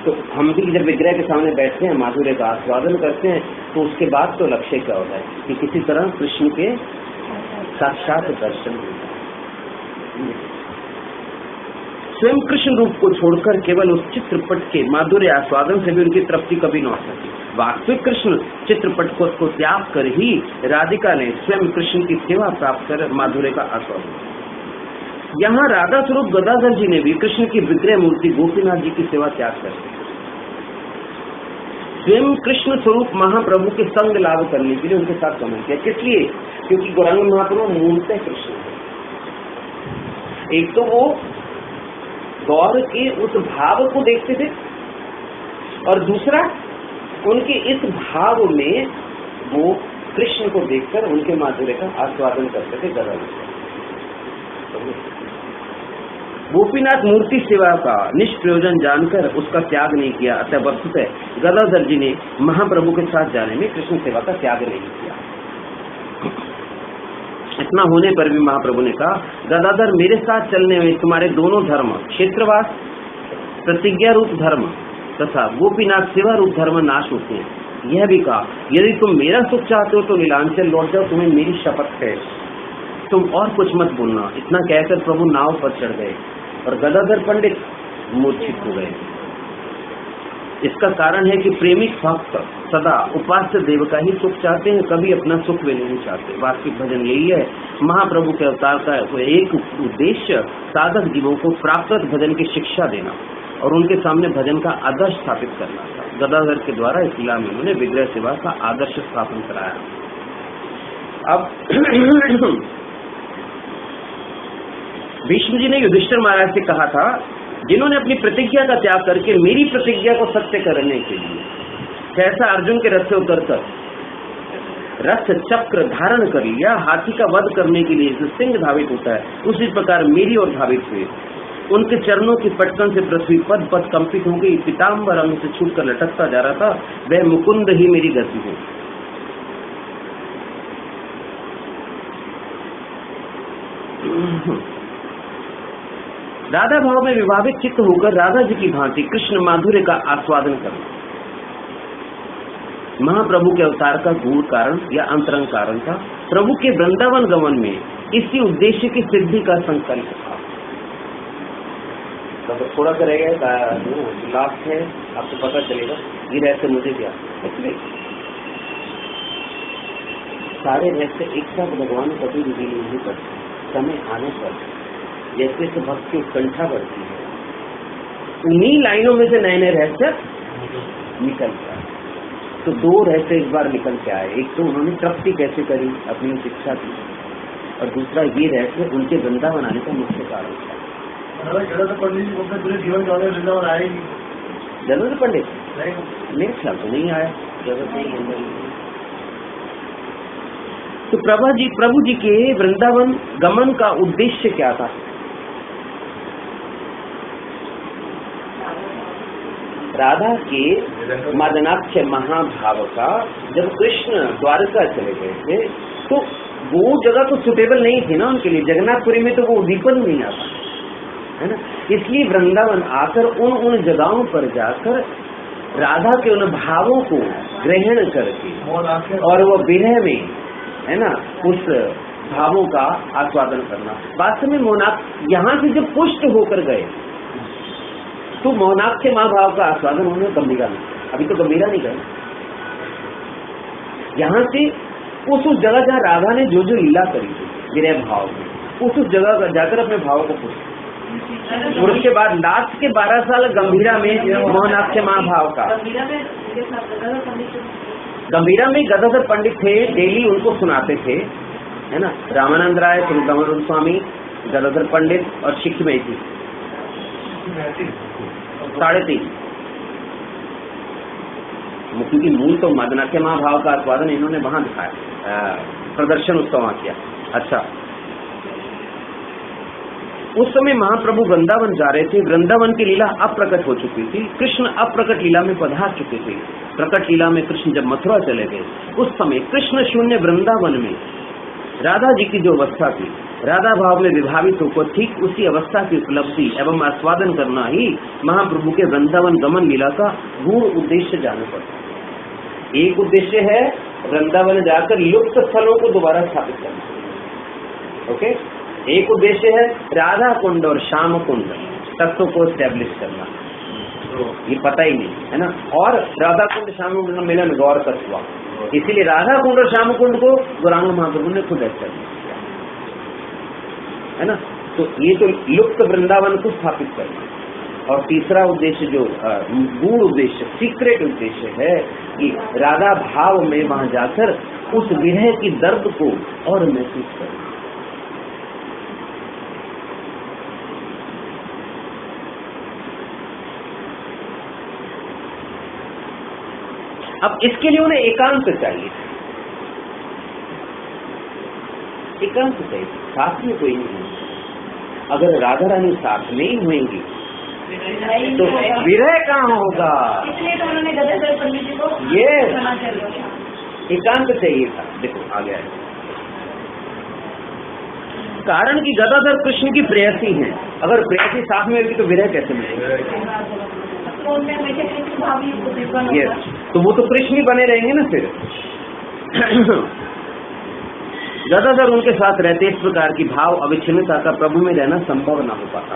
S1: तो हम भी जब विग्रह के सामने बैठते हैं, माधुर्य का आस्वादन करते हैं, तो उसके बाद तो लक्ष्य क्या होता है कि किसी तरह कृष्ण के साक्षात दर्शन होता है। स्वयं कृष्ण रूप को छोड़कर केवल उस चित्रपट के माधुर्य आस्वादन से भी उनकी तृप्ति कभी न हो सकी। वास्तविक कृष्ण चित्रपट को त्याग कर ही राधिका ने स्वयं कृष्ण की सेवा प्राप्त कर माधुर्य का आस्वादन। यहाँ राधा स्वरूप गदाधर जी ने भी कृष्ण की विग्रह मूर्ति गोपीनाथ जी की सेवा त्याग कर स्वयं कृष्ण स्वरूप महाप्रभु के संग लाभ करने के लिए उनके साथ गमन किया। किस लिए? क्योंकि गौरांग महाप्रभु मूलतः कृष्ण है। एक तो वो गौर के उस भाव को देखते थे, और दूसरा उनके इस भाव में वो कृष्ण को देखकर उनके माधुर्य का आस्वादन करते थे गदाधर। गोपीनाथ मूर्ति सेवा का निष्प्रयोजन जानकर उसका त्याग नहीं किया। अतः वस्तुतः गदाधर जी ने महाप्रभु के साथ जाने में कृष्ण सेवा का त्याग नहीं किया। इतना होने पर भी महाप्रभु ने कहा, गदाधर मेरे साथ चलने में तुम्हारे दोनों धर्म, क्षेत्रवास प्रतिज्ञा रूप धर्म तथा गोपीनाथ सेवा रूप धर्म नाश होते हैं। यह भी कहा, यदि तुम मेरा सुख चाहते हो तो नीलांचल लौट जाओ, तुम्हें मेरी शपथ है, तुम और कुछ मत बोलना। इतना कहकर प्रभु नाव पर चढ़ गए और गदाधर पंडित मूर्छित हो गए। इसका कारण है कि प्रेमिक भक्त सदा उपास्य देव का ही सुख चाहते हैं, कभी अपना सुख वे नहीं चाहते। वास्तविक भजन यही है। महाप्रभु के अवतार का एक उद्देश्य साधक जीवों को प्राकृत भजन की शिक्षा देना और उनके सामने भजन का आदर्श स्थापित करना था। गदाधर के द्वारा इस लीला में उन्होंने विग्रह सेवा का आदर्श स्थापन कराया। अब भीष्म जी ने युधिष्ठिर महाराज से कहा था, जिन्होंने अपनी प्रतिज्ञा का त्याग करके मेरी प्रतिज्ञा को सत्य करने के लिए सहसा अर्जुन के रथ से उतरकर रथ चक्र धारण कर लिया, हाथी का वध करने के लिए सिंह धावित होता है, उसी प्रकार मेरी ओर धावित हुए। उनके चरणों की पटकन से पृथ्वी पद पद कंपित हो गई। पीताम्बर अंग से छूटकर लटकता जा रहा था, वह मुकुंद ही मेरी गति है। राधा भाव में विभावित चित्त होकर राधा जी की भांति कृष्ण माधुर्य का आस्वादन करना महाप्रभु के अवतार का गूढ़ कारण या अंतरंग कारण था। प्रभु के वृंदावन गमन में इसी उद्देश्य की सिद्धि का संकल्प था। तो थोड़ा सा रह गया लास्ट है, आपको पता चलेगा ये रहस्य मुझे क्या। एक्चुअली सारे रहस्य एक साथ भगवान कभी रिवील नहीं करते। समय आने पर जैसे से भक्त की उत्कंठा बढ़ती है, उन्हीं लाइनों में से नए नए रहस्य निकलता है। तो दो रहस्य इस बार निकल के आए। एक तो उन्होंने तृप्ति कैसे करी, अपनी शिक्षा की, और दूसरा ये रहस्य उनके वृंदावन आने का मुख्य कारण था।
S3: जरूरत
S1: पंडित मेरे ख्याल तो नहीं आया, जरूरत नहीं। तो प्रभु जी के वृंदावन गमन का उद्देश्य क्या था? राधा के मदनाक्ष महाभाव का जब कृष्ण द्वारका चले गए थे तो वो जगह तो सुटेबल नहीं थी ना उनके लिए। जगन्नाथपुरी में तो वो दीपन नहीं आता, है ना। इसलिए वृंदावन आकर उन जगहों पर जाकर राधा के उन भावों को ग्रहण करके और वो विरह में, है ना, उस भावों का आस्वादन करना। वास्तव में मोहनाक यहाँ से जब पुष्ट होकर गए तो मोहनाक के महाभाव का आस्वादन उन्होंने गंभीरा में, अभी तो गंभीरा नहीं गए। यहाँ से उस जगह जहाँ राधा ने जो जो लीला करी थी विरह भाव में, उस जगह जाकर अपने भाव को पुष्ट, और उसके बाद लास्ट के 12 साल गंभीरा में मोहनाक के महाभाव का। गंभीरा में गदाधर पंडित थे, डेली उनको सुनाते थे, है ना। रामानंद राय, सुरुदामानंद स्वामी, गदाधर पंडित और शिखी मैती 3.5, क्योंकि मूल तो मदनाट्य महाभाव का आस्वादन इन्होंने वहां दिखाया, प्रदर्शन उसका वहां किया। अच्छा, उस समय महाप्रभु वृंदावन जा रहे थे। वृंदावन की लीला अप्रकट हो चुकी थी, कृष्ण अप्रकट लीला में पधार चुके थे। प्रकट लीला में कृष्ण जब मथुरा चले गए, उस समय कृष्ण शून्य वृंदावन में राधा जी की जो अवस्था थी, राधा भाव में विभावित होकर ठीक उसी अवस्था की उपलब्धि एवं आस्वादन करना ही महाप्रभु के वृंदावन गमन लीला का गूढ़ उद्देश्य जाने पड़ता। एक उद्देश्य है वृंदावन जाकर लुप्त स्थलों को दोबारा स्थापित करना, ओके। एक उद्देश्य है राधा कुंड और श्याम कुंड तत्व को स्टैब्लिश करना, तो ये पता ही नहीं, है ना। और राधा कुंड श्याम कुंड का मिलन गौर कर हुआ, इसीलिए राधा कुंड और श्याम कुंड को गौरांग महाप्रभु ने खुद एस्टैब्लिश किया, है ना। तो ये तो लुप्त वृंदावन को स्थापित करना। और तीसरा उद्देश्य जो गूढ़ उद्देश्य, सीक्रेट उद्देश्य है कि राधा भाव में वहां जाकर उस विरह की दर्द को और महसूस करना। अब इसके लिए उन्हें एकांत चाहिए, एकांत चाहिए, साथ में कोई नहीं है। अगर राधा रानी साथ में ही होंगी तो विरह कहाँ होगा?
S2: इसलिए तो उन्होंने गदाधर पंडित जी को
S1: ये
S2: एकांत
S1: चाहिए था। देखो आ गया है कारण कि गदाधर कृष्ण की प्रेयसी हैं, अगर प्रेयसी साथ में होगी तो विरह कैसे मिलेगा? यस, तो वो तो कृष्ण ही बने रहेंगे ना फिर। गदाधर उनके साथ रहते, इस प्रकार की भाव अविच्छिन्नता का प्रभु में रहना संभव न हो पाता,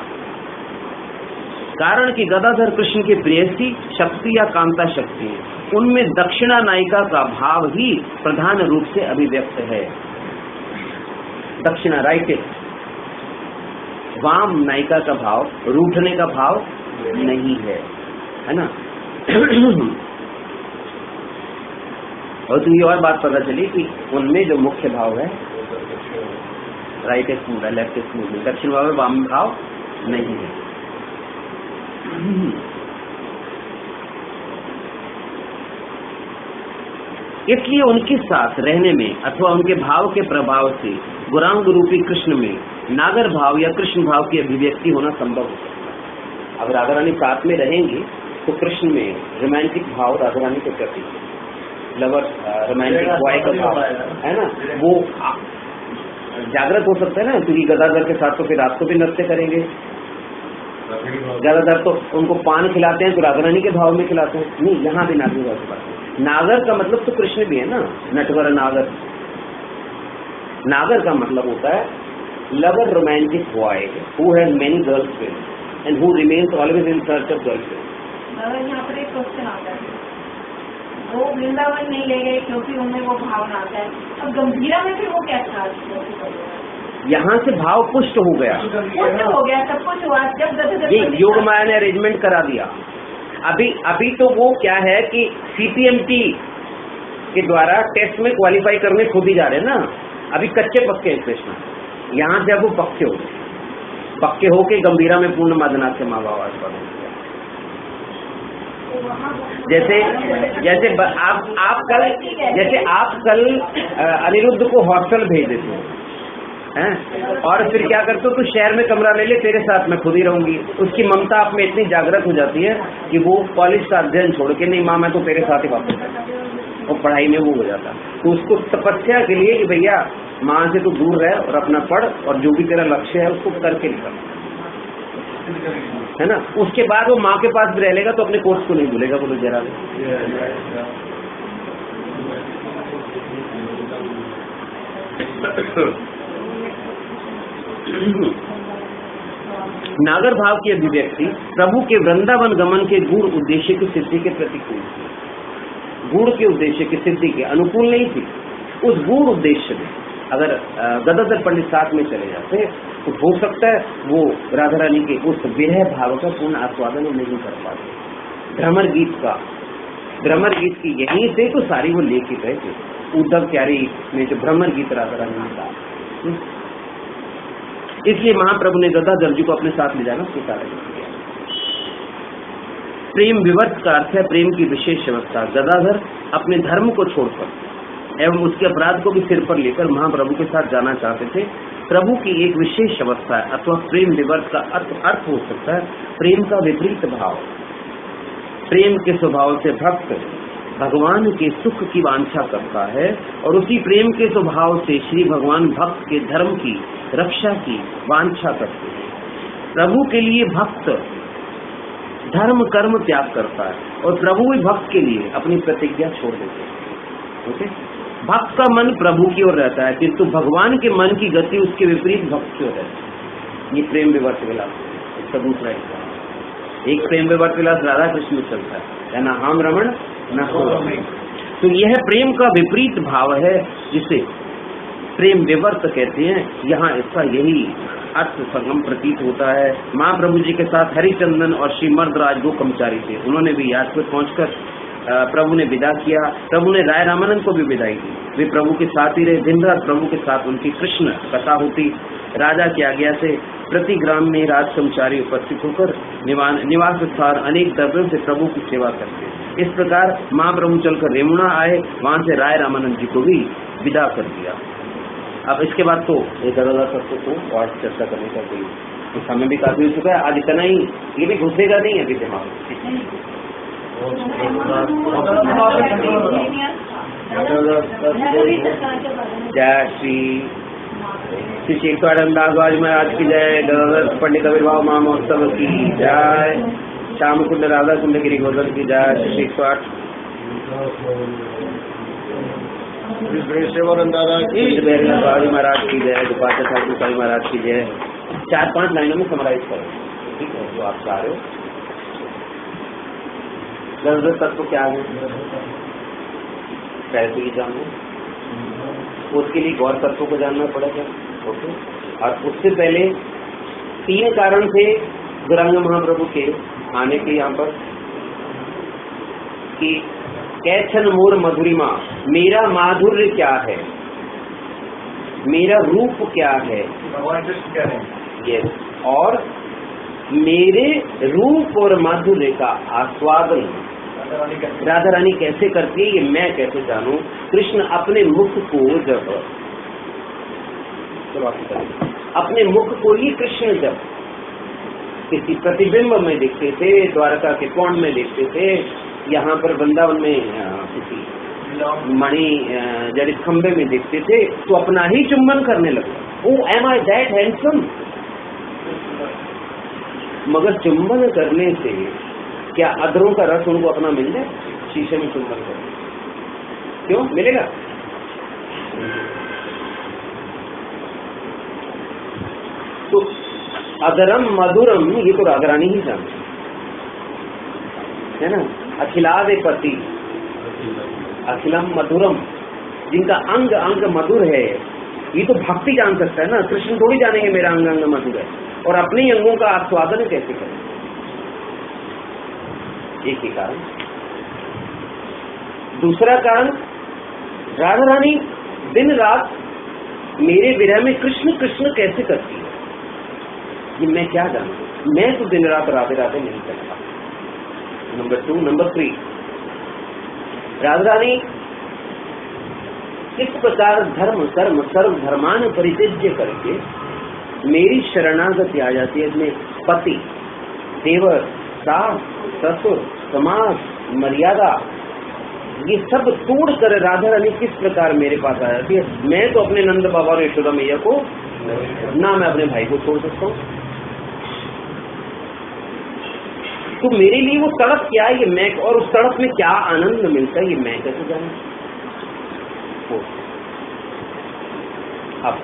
S1: कारण कि गदाधर कृष्ण की प्रेयसी शक्ति या कांता शक्ति है, उनमें दक्षिणा नायिका का भाव ही प्रधान रूप से अभिव्यक्त है। दक्षिणा राइट, वाम नायिका का भाव, रूठने का भाव नहीं है ना। और तो ये और बात पता चली कि उनमें जो मुख्य भाव है राइट मूवमेंट, लेफ्ट मूवमेंट, दक्षिण भाव में वाम भाव नहीं है। इसलिए उनके साथ रहने में अथवा उनके भाव के प्रभाव से गौरांग रूपी कृष्ण में नागर भाव या कृष्ण भाव की अभिव्यक्ति होना संभव हो सकता है। अगर राधा रानी साथ में रहेंगी तो कृष्ण में रोमांटिक भाव, राधा रानी के प्रति लवर रोमांटिक बॉय का भाव है ना, वो जागृत हो सकता है ना, क्योंकि गदाधर के साथ तो फिर रात को भी नृत्य करेंगे। गदाधर तो उनको पान खिलाते हैं तो राधा रानी के भाव में खिलाते हैं, नहीं यहाँ भी नागर भाव की बात है। नागर का मतलब तो कृष्ण भी है ना, नटवर नागर। नागर का मतलब होता है lover romantic boy who has many girlfriends and who remains always in search of girlfriend.
S2: यहाँ पर एक क्वेश्चन आता है, वो वृंदावन नहीं ले गए क्योंकि उनमें वो भावना आता है, अब गंभीरा में फिर वो क्या था?
S1: यहाँ से भाव पुष्ट हो गया,
S2: पुष्ट हो गया, सब कुछ हुआ। जब
S1: ये योग माया ने अरेंजमेंट करा दिया। अभी तो वो क्या है कि CPMT के द्वारा टेस्ट में क्वालिफाई करने खुद ही जा रहे हैं ना, अभी कच्चे पक्के हैं कृष्ण। यहाँ से अब वो पक्के होके गंभीरा में पूर्ण मदनाथ के माँ बाप आस्वादन किया। जैसे आप कल अनिरुद्ध को हॉस्टल भेज देते हैं और फिर क्या करते हो, तो शहर में कमरा ले ले, तेरे साथ मैं खुद ही रहूंगी। उसकी ममता आप में इतनी जागृत हो जाती है कि वो कॉलेज का अध्ययन छोड़ के, नहीं माँ मैं तो तेरे साथ ही वापस जाता, और पढ़ाई में वो हो जाता। तो उसको तपस्या के लिए कि भैया माँ से तो दूर रह और अपना पढ़ और जो भी तेरा लक्ष्य है उसको करके निकल। है ना। उसके बाद वो माँ के पास भी रह लेगा तो अपने कोर्स को नहीं भूलेगा, बोलो जरा। नागर भाव की अभिव्यक्ति प्रभु के वृंदावन गमन के गूढ़ उद्देश्य की सिद्धि के प्रतिकूल थी, गूढ़ के उद्देश्य की सिद्धि के अनुकूल नहीं थी। उस गूढ़ उद्देश्य में अगर गदाधर पंडित साथ में चले जाते तो हो सकता है वो राधा रानी के उस विरह भाव का पूर्ण आस्वादन नहीं कर पाते। भ्रमर गीत की यहीं से तो सारी वो लेके गए थे। उद्धव क्यारी में जो भ्रमर गीत राधा रानी ने गाया, इसलिए महाप्रभु ने गदाधर जी को अपने साथ ले जाना स्वीकार किया। प्रेम विवर्त का अर्थ है प्रेम की विशेष अवस्था। गदाधर अपने धर्म को छोड़कर एवं उसके अपराध को भी सिर पर लेकर महाप्रभु के साथ जाना चाहते थे। प्रभु की एक विशेष अवस्था है अथवा प्रेम विवर्त का अर्थ हो सकता है प्रेम का विपरीत भाव। प्रेम के स्वभाव से भक्त भगवान के सुख की वांछा करता है और उसी प्रेम के स्वभाव से श्री भगवान भक्त के धर्म की रक्षा की वांछा करते हैं। प्रभु के लिए भक्त धर्म कर्म त्याग करता है और प्रभु भी भक्त के लिए अपनी प्रतिज्ञा छोड़ देते हैं। ओके, भक्त का मन प्रभु की ओर रहता है किंतु भगवान के मन की गति उसके विपरीत भक्त की ओर रहती है। ये प्रेम विवर्त विलास इसका दूसरा हिस्सा। एक प्रेम विवर्त विलास राधा कृष्ण में चलता है, न हम रमण न हो रमण। तो यह प्रेम का विपरीत भाव है जिसे प्रेम विवर्त कहते हैं। यहाँ इसका यही अर्थ संगम प्रतीत होता है। महाप्रभु जी के साथ हरिचंदन और श्री मर्दराज दो कर्मचारी थे, उन्होंने भी याजपुर पहुंचकर प्रभु ने विदा किया। प्रभु ने राय रामानंद को भी विदाई दी। वे प्रभु के साथ ही रहे। दिन रात प्रभु के साथ उनकी कृष्ण कथा होती। राजा की आज्ञा से प्रति ग्राम में राज कर्मचारी उपस्थित होकर निवास स्थान अनेक द्रव्यों से प्रभु की सेवा करते। इस प्रकार महाप्रभु चलकर रेमुणा आए, वहां से राय रामानंद जी को भी विदा कर दिया। अब इसके बाद तो एक अलग तत्व को और चर्चा करने का कोई समय भी काफी हो चुका है। आज इतना ही, ये भी घुसेगा नहीं अभी दिमाग। जय श्री शेखवानंद महाराज की जय। गदाधर पंडित आविर्भाव महोत्सव की जय। श्याम कुंड राधा कुंड गिरी गोधर की जय। श्री महाराज की जय। दुपाचा ठाकुर महाराज की जय। 4-5 लाइनों में समराइज करो, ठीक है, जो आप चाह रहे हो। गदाधर तत्व क्या है पहले ही जानो, उसके लिए गौर तत्व को जानना पड़ेगा। ओके, और उससे पहले 3 कारण थे गौरांग महाप्रभु के आने के यहाँ पर कि कैछन मोर मधुरिमा, मेरा माधुर्य क्या है, मेरा रूप क्या है, यस, और मेरे रूप और माधुर्य का आस्वादन राधा रानी कैसे करती है, ये मैं कैसे जानूं। कृष्ण अपने मुख को जब अपने मुख को ही कृष्ण जब किसी प्रतिबिंब में देखते थे, द्वारका के पौंड में देखते थे, यहाँ पर वृंदावन में किसी मणि जड़ित खंबे में देखते थे, तो अपना ही चुम्बन करने लगे। Oh am I that handsome. मगर चुम्बन करने से क्या अधरों का रस उनको अपना मिल जाए? शीशे में चुम्बन करने क्यों मिलेगा? तो अधरम मधुरम ये तो राधा रानी ही जानती है ना। अखिलादे पति अखिलम मधुरम, जिनका अंग अंग मधुर है, ये तो भक्ति जान सकता है ना। कृष्ण थोड़ी जानेंगे मेरा अंग अंग मधुर है, और अपने अंगों का आस्वादन कैसे करें? एक ही कारण। दूसरा कारण, राधा रानी दिन रात मेरे विरह में कृष्ण कृष्ण कैसे करती है, ये मैं क्या जानूं। मैं तो दिन रात राधे राधे नहीं करता। नंबर 2। नंबर 3, राधा रानी किस प्रकार धर्म कर्म सर्व धर्मान परित्यज्य करके मेरी शरणागति आ जाती है। इसमें पति, देवर, सास, ससुर, समाज, मर्यादा, ये सब तोड़ कर राधा रानी किस प्रकार मेरे पास आ जाती है। मैं तो अपने नंद बाबा और यशोदा मैया को ना मैं अपने भाई को छोड़ सकता हूँ। तो मेरे लिए वो तड़प क्या है, ये मैं, और उस तड़प में क्या आनंद मिलता है, ये मैं कैसे जानूं? अब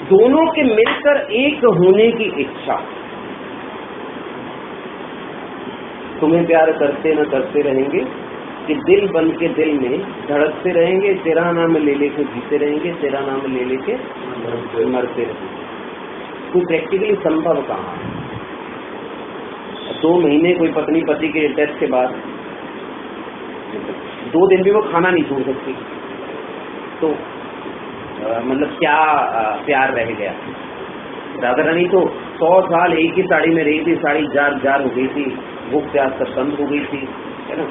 S1: दोनों के मिलकर एक होने की इच्छा, तुम्हें प्यार करते न करते रहेंगे कि दिल बन के दिल में धड़कते रहेंगे, तेरा नाम ले लेके जीते रहेंगे, तेरा नाम ले लेके मरते रहेंगे। कोई प्रैक्टिकली संभव कहाँ है? 2 महीने कोई पत्नी पति के डेथ के बाद 2 दिन भी वो खाना नहीं छोड़ सकती, तो मतलब क्या प्यार रह गया? राधा रानी तो 100 साल एक ही साड़ी में रही थी, साड़ी जार जार हो गई थी, भूख प्यास सब बंद हो गई थी, है ना?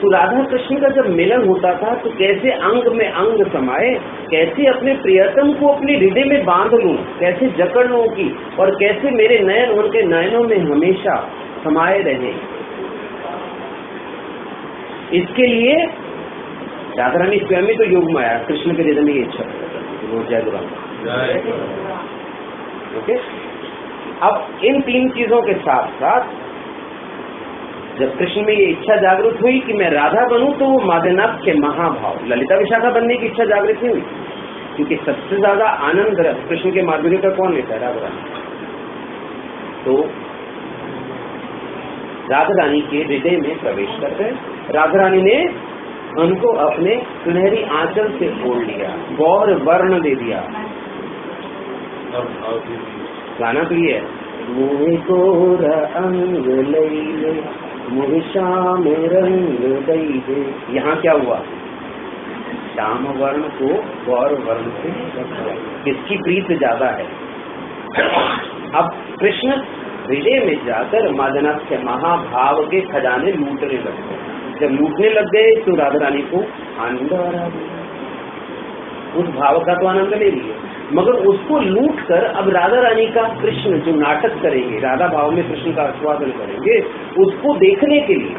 S1: तो राधा कृष्ण का जब मिलन होता था तो कैसे अंग में अंग समाये, कैसे अपने प्रियतम को अपने हृदय में बांध लूं, कैसे जकड़ लूं की, और कैसे मेरे नयन उनके नयनों में हमेशा समाये रहे। इसके लिए राधा रानी स्वयं ही तो योग में आया, कृष्ण के हृदय में ये इच्छा जय गुरु। ओके, अब इन 3 चीजों के साथ साथ जब कृष्ण में ये इच्छा जागृत हुई कि मैं राधा बनूं, तो वो माधनाथ के महाभाव, ललिता विशाखा बनने की इच्छा जागृत नहीं हुई, क्योंकि सबसे ज्यादा आनंद कृष्ण के माधुर्य का कौन लेता है? राधा रानी। तो राधा रानी के हृदय में प्रवेश करते राधा रानी ने उनको अपने सुनहरी आंचल से ओढ़ लिया, गौर वर्ण दे दिया। गाना तो ये है, मोहे गोरा अंग लैले मोहे श्याम रंग दई दे। यहाँ क्या हुआ? श्याम वर्ण को गौर वर्ण से किसकी प्रीत ज्यादा है? अब कृष्ण हृदय में जाकर मादनाथ के महाभाव के खजाने लूटने लग गए। जब लूटने लग गए तो राधा रानी को आनंद आ रहा है, उस भाव का तो आनंद ले लिए, मगर उसको लूट कर अब राधा रानी का कृष्ण जो नाटक करेंगे, राधा भाव में कृष्ण का आस्वादन करेंगे, उसको देखने के लिए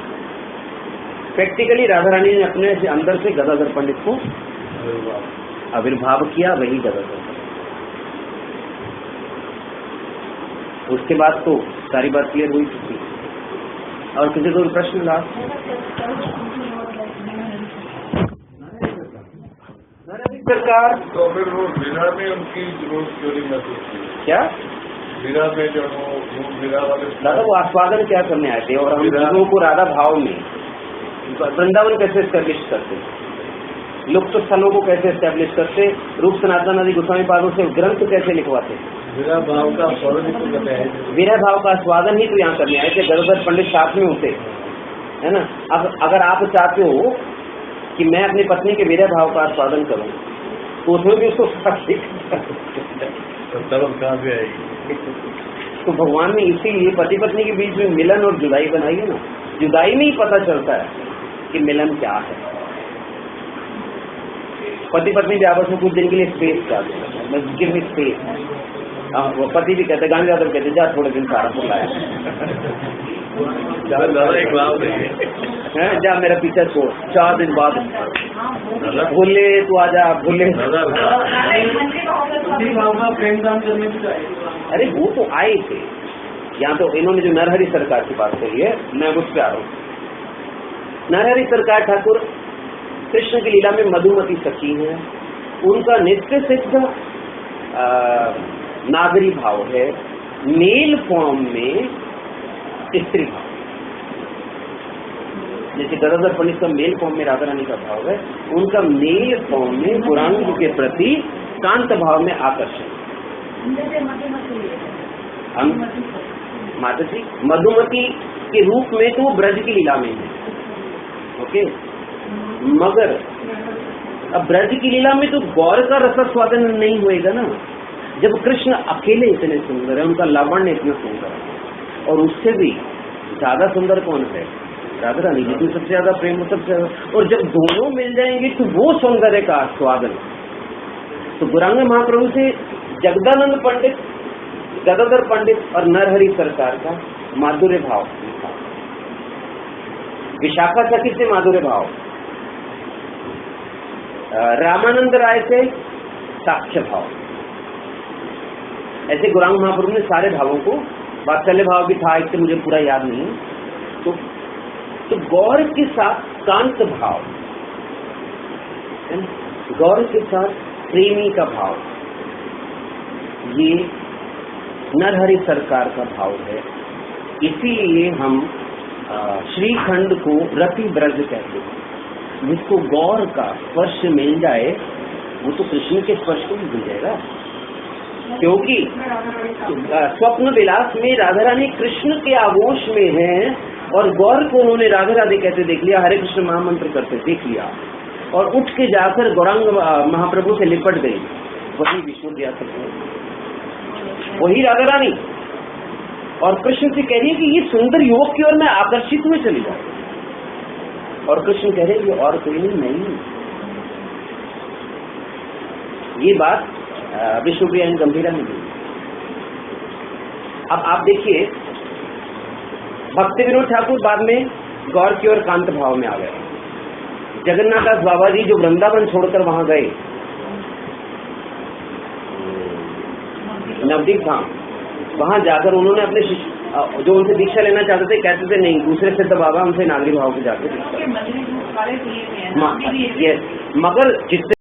S1: प्रैक्टिकली राधा रानी ने अपने से अंदर से गदाधर पंडित को आविर्भाव किया, वही गदाधर। उसके बाद तो सारी बात क्लियर हुई चुकी। और किसी को प्रश्न लास्ट? सरकार
S3: तो फिर वो वीरा में उनकी जरूरत क्यों नहीं महसूस की?
S1: क्या
S3: वीरा में जब वो वीरा वाले
S1: दादा वो आस्वादन क्या करने आए थे, और हम लोगों को राधा भाव में वृंदावन कैसे एस्टेब्लिश करते, लुप्त स्थलों को कैसे एस्टेब्लिश करते, रूप सनातन आदि गोस्वामी पादों से ग्रंथ कैसे लिखवाते?
S3: वीरा भाव का स्वागत तो करते हैं,
S1: वीरा भाव का आस्वादन ही तो यहाँ करने आए थे। गदाधर पंडित साथ में होते, है ना? अब अगर आप चाहते हो कि मैं अपनी पत्नी के वीरा भाव का आस्वादन करूं, तो उसमें भी उसको
S3: तब कहाँ पे आएगी?
S1: तो भगवान ने इसीलिए पति पत्नी के बीच में मिलन और जुदाई बनाई है ना। जुदाई में ही पता चलता है कि मिलन क्या है। पति पत्नी भी आपस में कुछ दिन के लिए स्पेस चाहते हैं, गिव मी स्पेस। वो पति भी कहते, गांधी यादव कहते, जा थोड़े दिन सारा को लाया, जा मेरा पीछा छोड़, 4 दिन बाद भूले तू आजा, भूले। अरे वो तो आए थे यहाँ, तो इन्होंने जो नरहरि सरकार की बात कही है, मैं उस पे आ रहा हूँ। नरहरि सरकार ठाकुर कृष्ण की लीला में मधुमती सखी है, उनका नित्य सिद्ध नागरी भाव है, मेल फॉर्म में स्त्री भाव। जैसे गदाधर पंडित का मेल फॉर्म में राधा रानी का भाव है, उनका मेल फॉर्म में पुराण के प्रति कांत भाव में आकर्षण। माता जी मधुमती के रूप में तो ब्रज की लीला में है, ओके, मगर अब ब्रज की लीला में तो गौर का रसास्वादन नहीं होएगा ना। जब कृष्ण अकेले इतने सुंदर है, उनका लावण्य इतना सुंदर है, और उससे भी ज्यादा सुंदर कौन है? राधा रानी, जितनी सबसे ज्यादा प्रेम सबसे ज्यादा। और जब दोनों मिल जाएंगे तो वो सौंदर्य का आस्वादन। तो गौरांग महाप्रभु से जगदानंद पंडित, गदाधर पंडित और नरहरि सरकार का माधुर्य भाव, विशाखा सखी से माधुर्य भाव, रामानंद राय से साक्ष्य भाव। ऐसे गौरांग महाप्रभु ने सारे भावों को वात्सल्य भाव भी था, एक तो मुझे पूरा याद नहीं है। तो गौर के साथ कांत भाव, गौर के साथ प्रेमी का भाव, ये नरहरि सरकार का भाव है। इसीलिए हम श्रीखंड को रति ब्रज कहते हैं। जिसको गौर का स्पर्श मिल जाए वो तो कृष्ण के स्पर्श को भी मिल जाएगा, क्योंकि स्वप्न विलास में राधा रानी कृष्ण के आगोश में हैं और गौर को उन्होंने राधे राधे कहते देख लिया, हरे कृष्ण महामंत्र करते देख लिया और उठ के जाकर गौरांग महाप्रभु से लिपट गई। वही विष्णु दिया वही राधा रानी और कृष्ण से कह रही है कि ये सुंदर युवक की ओर मैं आकर्षित हुए चली जाऊं, और कृष्ण कह रहे हैं ये और कोई नहीं। ये बात विष्णुप्रिया एवं गंभीरा ने दी। अब आप देखिए, भक्ति विनोद ठाकुर बाद में गौर की ओर कांत भाव में आ गए। जगन्नाथ दास बाबा जी जो वृंदावन छोड़कर वहां गए, नवदीप धाम, वहां जाकर उन्होंने अपने शिष्य जो उनसे दीक्षा लेना चाहते थे कहते थे नहीं, दूसरे सिद्ध बाबा हमसे नागरी भाव के जाते थे। मगर जितने